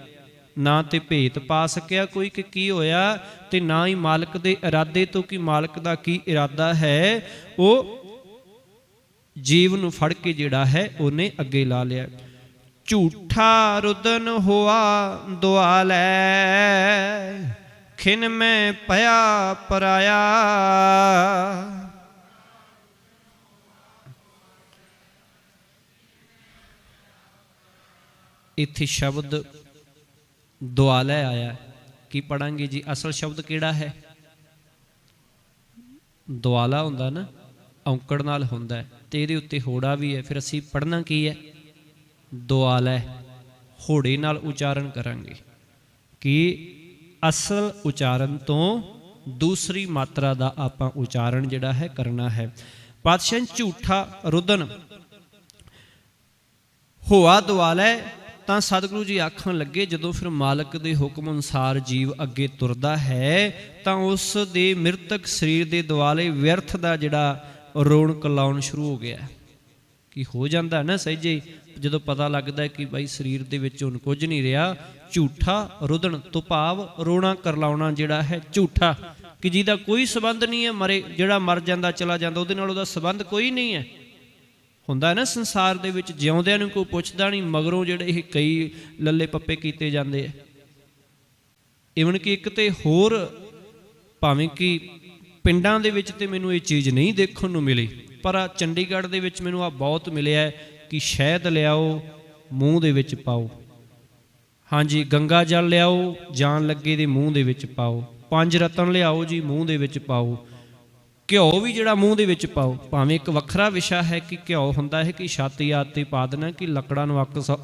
Speaker 1: ਨਾ ਤੇ ਭੇਤ ਪਾ ਸਕਿਆ ਕੋਈ ਕਿ ਕੀ ਹੋਇਆ, ਤੇ ਨਾ ਹੀ ਮਾਲਕ ਦੇ ਇਰਾਦੇ ਤੋਂ ਕਿ ਮਾਲਕ ਦਾ ਕੀ ਇਰਾਦਾ ਹੈ, ਉਹ ਜੀਵ ਨੂੰ ਫੜ ਕੇ ਜਿਹੜਾ ਹੈ ਉਹਨੇ ਅੱਗੇ ਲਾ ਲਿਆ। ਝੂਠਾ ਰੁਦਨ ਹੋਆ ਦੁਆਲੈ, ਖਿਨ ਮੈਂ ਪਿਆ ਪਰਾਇਆ। ਇੱਥੇ ਸ਼ਬਦ ਦੁਆਲੈ ਆਇਆ, ਕੀ ਪੜਾਂਗੇ ਜੀ? ਅਸਲ ਸ਼ਬਦ ਕਿਹੜਾ ਹੈ? ਦੁਆਲਾ ਹੁੰਦਾ ਨਾ, ਔਂਕੜ ਨਾਲ ਹੁੰਦਾ ਤੇ ਇਹਦੇ ਉੱਤੇ ਹੋੜਾ ਵੀ ਹੈ। ਫਿਰ ਅਸੀਂ ਪੜ੍ਹਨਾ ਕੀ ਹੈ? ਦੁਆਲੈ। ਹੋੜੇ ਨਾਲ ਉਚਾਰਨ ਕਰਾਂਗੇ ਕਿ ਅਸਲ ਉਚਾਰਨ ਤੋਂ ਦੂਸਰੀ ਮਾਤਰਾ ਦਾ ਆਪਾਂ ਉਚਾਰਨ ਜਿਹੜਾ ਹੈ ਕਰਨਾ ਹੈ। ਪਾਤਸ਼ਾਹ ਝੂਠਾ ਰੁਦਨ ਹੋਆ ਦੁਆਲੈ, ਤਾਂ ਸਤਿਗੁਰੂ ਜੀ ਆਖਣ ਲੱਗੇ ਜਦੋਂ ਫਿਰ ਮਾਲਕ ਦੇ ਹੁਕਮ ਅਨੁਸਾਰ ਜੀਵ ਅੱਗੇ ਤੁਰਦਾ ਹੈ ਤਾਂ ਉਸ ਦੇ ਮਿਰਤਕ ਸਰੀਰ ਦੇ ਦੁਆਲੇ ਵਿਅਰਥ ਦਾ ਜਿਹੜਾ ਰੌਣਕ ਲਾਉਣ ਸ਼ੁਰੂ ਹੋ ਗਿਆ। ਕਿ ਹੋ ਜਾਂਦਾ ਨਾ ਸਹਿਜੇ ਜਦੋਂ ਪਤਾ ਲੱਗਦਾ ਕਿ ਬਾਈ ਸਰੀਰ ਦੇ ਵਿੱਚ ਹੁਣ ਕੁਝ ਨਹੀਂ ਰਿਹਾ। ਝੂਠਾ ਰੁਦਨ ਤੋਂ ਭਾਵ ਰੋਣਾ ਕਰਲਾਉਣਾ ਜਿਹੜਾ ਹੈ ਝੂਠਾ, ਕਿ ਜਿਹਦਾ ਕੋਈ ਸਬੰਧ ਨਹੀਂ ਹੈ, ਮਰੇ ਜਿਹੜਾ ਮਰ ਜਾਂਦਾ ਚਲਾ ਜਾਂਦਾ ਉਹਦੇ ਨਾਲ ਉਹਦਾ ਸਬੰਧ ਕੋਈ ਨਹੀਂ ਹੈ। ਹੁੰਦਾ ਨਾ ਸੰਸਾਰ ਦੇ ਵਿੱਚ ਜਿਉਂਦਿਆਂ ਨੂੰ ਕੋਈ ਪੁੱਛਦਾ ਨਹੀਂ, ਮਗਰੋਂ ਜਿਹੜੇ ਇਹ ਕਈ ਲੱਲੇ ਪੱਪੇ ਕੀਤੇ ਜਾਂਦੇ ਆ। ਇਵਨ ਕਿ ਇੱਕ ਤੇ ਹੋਰ, ਭਾਵੇਂ ਕਿ ਪਿੰਡਾਂ ਦੇ ਵਿੱਚ ਤੇ ਮੈਨੂੰ ਇਹ ਚੀਜ਼ ਨਹੀਂ ਦੇਖਣ ਨੂੰ ਮਿਲੀ, ਪਰ ਚੰਡੀਗੜ੍ਹ ਦੇ ਵਿੱਚ ਮੈਨੂੰ ਆ ਬਹੁਤ ਮਿਲਿਆ ਕਿ ਸ਼ਹਿਦ ਲਿਆਓ ਮੂੰਹ ਦੇ ਵਿੱਚ ਪਾਓ, ਹਾਂਜੀ ਗੰਗਾ ਜਲ ਲਿਆਓ ਜਾਣ ਲੱਗੇ ਦੇ ਮੂੰਹ ਦੇ ਵਿੱਚ ਪਾਓ, 5 ਰਤਨ ਲਿਆਓ ਜੀ ਮੂੰਹ ਦੇ ਵਿੱਚ ਪਾਓ, ਘਿਓ ਵੀ ਜਿਹੜਾ ਮੂੰਹ ਦੇ ਵਿੱਚ ਪਾਓ। ਭਾਵੇਂ ਇੱਕ ਵੱਖਰਾ ਵਿਸ਼ਾ ਹੈ ਕਿ ਘਿਓ ਹੁੰਦਾ ਹੈ ਕਿ ਛਾਤੀ ਆਦਿ ਤੇ ਪਾ ਦੇਣਾ ਕਿ ਲੱਕੜਾਂ ਨੂੰ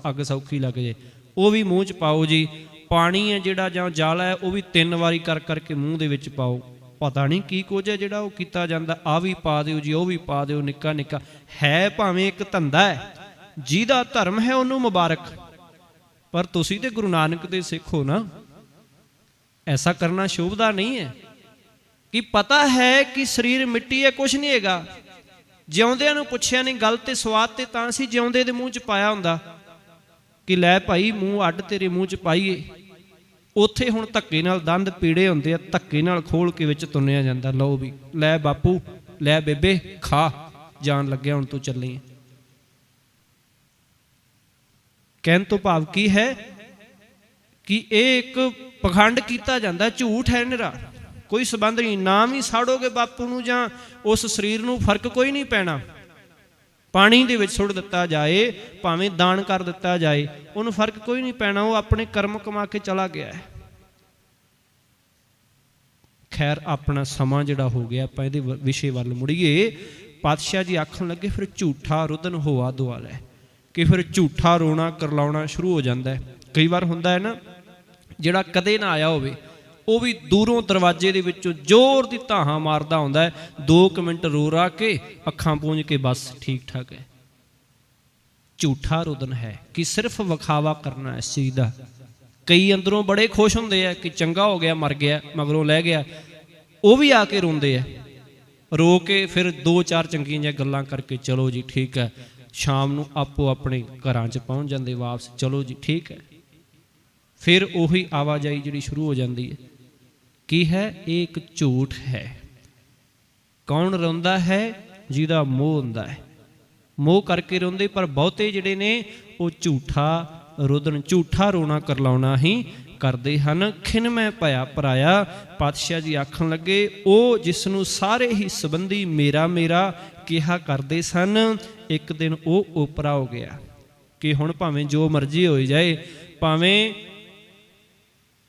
Speaker 1: ਅੱਗ ਸੌਖੀ ਲੱਗ ਜੇ, ਉਹ ਵੀ ਮੂੰਹ 'ਚ ਪਾਓ ਜੀ। ਪਾਣੀ ਹੈ ਜਿਹੜਾ ਜਾਂ ਜਲ ਹੈ ਉਹ ਵੀ 3 ਵਾਰੀ ਕਰ ਕਰਕੇ ਮੂੰਹ ਦੇ ਵਿੱਚ ਪਾਓ। ਪਤਾ ਨਹੀਂ ਕੀ ਕੁਝ ਹੈ ਜਿਹੜਾ ਉਹ ਕੀਤਾ ਜਾਂਦਾ, ਆਹ ਵੀ ਪਾ ਦਿਓ ਜੀ, ਉਹ ਵੀ ਪਾ ਦਿਓ, ਨਿੱਕਾ ਨਿੱਕਾ ਹੈ। ਭਾਵੇਂ ਇੱਕ ਧੰਦਾ ਹੈ, ਜਿਹਦਾ ਧਰਮ ਹੈ ਉਹਨੂੰ ਮੁਬਾਰਕ, ਪਰ ਤੁਸੀਂ ਤੇ ਗੁਰੂ ਨਾਨਕ ਦੇ ਸਿੱਖ ਹੋ ਨਾ, ਐਸਾ ਕਰਨਾ ਸ਼ੋਭਦਾ ਨਹੀਂ ਹੈ। ਕਿ ਪਤਾ ਹੈ ਕਿ ਸਰੀਰ ਮਿੱਟੀ ਹੈ, ਕੁਛ ਨਹੀਂ ਹੈਗਾ। ਜਿਉਂਦਿਆਂ ਨੂੰ ਪੁੱਛਿਆ ਨਹੀਂ ਗੱਲ ਤੇ ਸਵਾਦ ਤੇ ਤਾਂ ਸੀ ਜਿਉਂਦੇ ਦੇ ਮੂੰਹ 'ਚ ਪਾਇਆ ਹੁੰਦਾ। कि लै भाई मूँह अड्ड तेरे मूँह च पाईए। उत्थे हुण धक्के नाल दंद पीड़े हुंदे आ, धक्के नाल खोल के विच तुन्निया जांदा, लो भी लै बापू लै बेबे खा, जान लग्या हुण तू चली। कहण तो भाव की है कि एक पखंड किया जाता, झूठ है निरा, कोई संबंध नहीं। नाम ही साड़ोगे बापू नूं जां उस शरीर नूं फर्क कोई नहीं पैना। पानी दे विच सुट दिता जाए, भावें दान कर दिता जाए, उन्होंने फर्क कोई नहीं पैना, वो अपने कर्म कमा के चला गया है। खैर अपना समा जिहड़ा हो गया, आपां इहदे विषय वल मुड़ीए। पातशाह जी आखण लगे फिर झूठा रुदन होआ दुआल है, कि फिर झूठा रोना करलाउणा शुरू हो जाता है। कई बार हुंदा है ना, जिहड़ा कदे ना आया होवे वो भी दूरों दरवाजे दे विचों जोर दी धाहां मारदा हुंदा है, 2 मिनट रो रा के अखां पूंज के बस ठीक ठाक है। झूठा रुदन है कि सिर्फ विखावा करना इस चीज़ का। कई अंदरों बड़े खुश हुंदे आ कि चंगा हो गया, मर गया, मगरों लै गया, वो भी आके रोंदे आ, रो के फिर 2-4 चंगियां जिहियां गल्लां करके चलो जी ठीक है, शाम नूं आपो अपने घरां च पहुँच जांदे वापस, चलो जी ठीक है। फिर उही आवाजाई जिहड़ी शुरू हो जाती है। की है? एक झूठ है। कौन रोंदा है? जिहदा मोह हुंदा है, मोह करके रोंदे। पर बहुते जिहड़े ने वो झूठा रुदन, झूठा रोना करलाउणा ही करते हैं। खिन मैं भया पराया, पातशाह जी आखण लगे वो जिसनों सारे ही संबंधी मेरा मेरा कहा करते सन, एक दिन वो ओपरा हो गया कि हुण भावें जो मर्जी हो जाए, भावें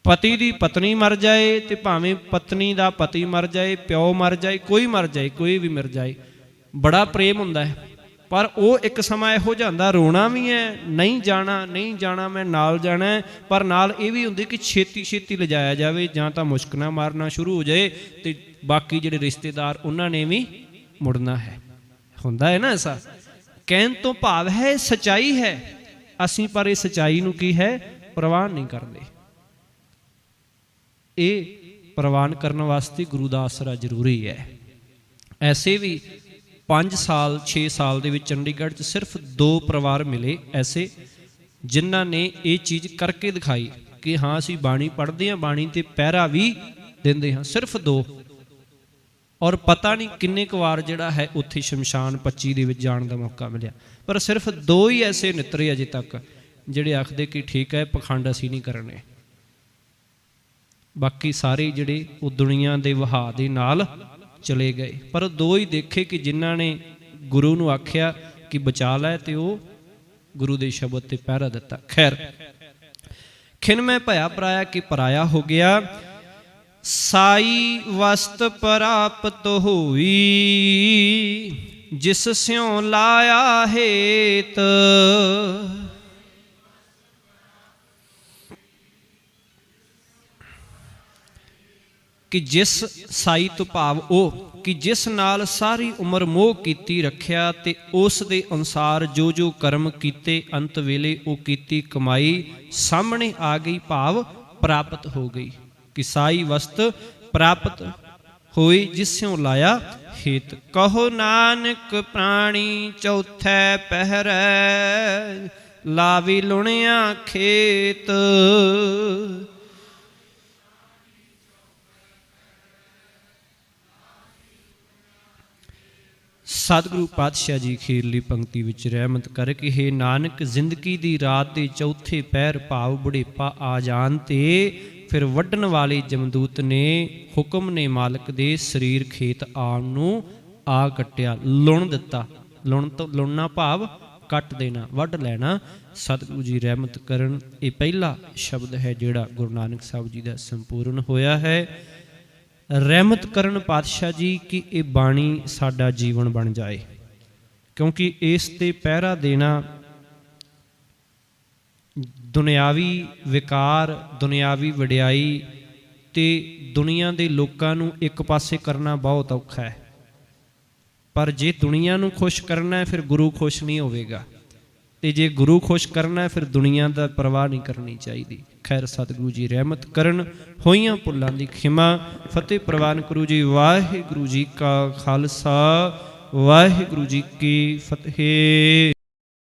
Speaker 1: पति दी पत्नी मर जाए तो भावें पत्नी दा पति मर जाए, प्यो मर जाए, कोई मर जाए, कोई भी मर जाए, बड़ा प्रेम हुंदा है। पर वो एक समा इहो जांदा, रोना भी है, नहीं जाना नहीं जाना, मैं नाल जाना है, पर नाल ये भी हुंदी कि छेती छेती लिजाया जाए, जां तां मुश्किलां मारना शुरू हो जाए तो बाकी जिहड़े रिश्तेदार उन्हां ने भी मुड़ना है। हुंदा है ना ऐसा। कहण तो भाव है सच्चाई है, असीं पर इस सच्चाई नूं की है प्रवान नहीं करते। ये प्रवान करने वास्ते गुरु दा आसरा जरूरी है। ऐसे भी 5 साल 6 साल दे विच चंडीगढ़ च सिर्फ 2 परिवार मिले ऐसे जिन्हां ने ये चीज़ करके दिखाई कि हाँ असीं बाणी पढ़ते हैं, बाणी ते पहरा भी देंदे हाँ, सिर्फ 2। और पता नहीं किन्ने क वार जिहड़ा है उत्थे शमशान 25 दे विच जाण दा मौका मिलिया, पर सिर्फ 2 ही ऐसे नितरे अजे तक जिहड़े आखदे कि ठीक है पखंड असीं नहीं करने। बाकी सारे जिहड़े वो दुनिया दे वहा दे नाल चले गए। पर 2 ही देखे कि जिन्हां ने गुरु नूं आख्या कि बचा लै ते वो गुरु दे शब्द ते पहरा दिता। खैर खिन मैं भया पराया कि पराया हो गया, साई वस्त प्राप्त होई, जिस स्यों लाया हेत, कि जिस साई तो भाव ओ कि जिस नाल सारी उम्र मोह कीती रखिया ते उस दे अनुसार जो जो कर्म कीते अंत वेले ओ कीती कमाई सामने आ गई, भाव प्राप्त हो गई। कि साई वस्त प्राप्त होई जिस्यों लाया हेत। कहो नानक प्राणी चौथे पहरै, लावी लुणिया खेत। सतगुरु पातशाह जी खीरली पंक्ति विच रहमत करके, हे नानक जिंदगी दी रात दे चौथे पहर भाव बुढ़ेपा आ जान ते फिर वड्डन वाले जमदूत ने हुक्म ने मालक दे शरीर खेत आम नूं आ कट्टिया, लुण दिता। लुण तो लुणना भाव कट देना, वड्ड लैना। सतगुरु जी रहमत करन। ये पहला शब्द है जिहड़ा गुरु नानक साहब जी दा संपूर्ण होया है। रहमत करन पातशाह जी कि ये बाणी साडा जीवन बन जाए, क्योंकि इस ते पहरा देना दुनियावी विकार, दुनियावी वडियाई ते दुनिया दे लोकां नूं एक पासे करना बहुत औखा है। पर जे दुनिया नूं खुश करना है फिर गुरु खुश नहीं होवेगा, ते जे गुरु खुश करना है फिर दुनिया दा परवाह नहीं करनी चाहिए। खैर सतगुरु जी रहमत करन, होइयां भुल्लां दी खिमा। फतेह प्रवान गुरु जी। वाहिगुरु जी का खालसा, वाहिगुरु जी की फतेह।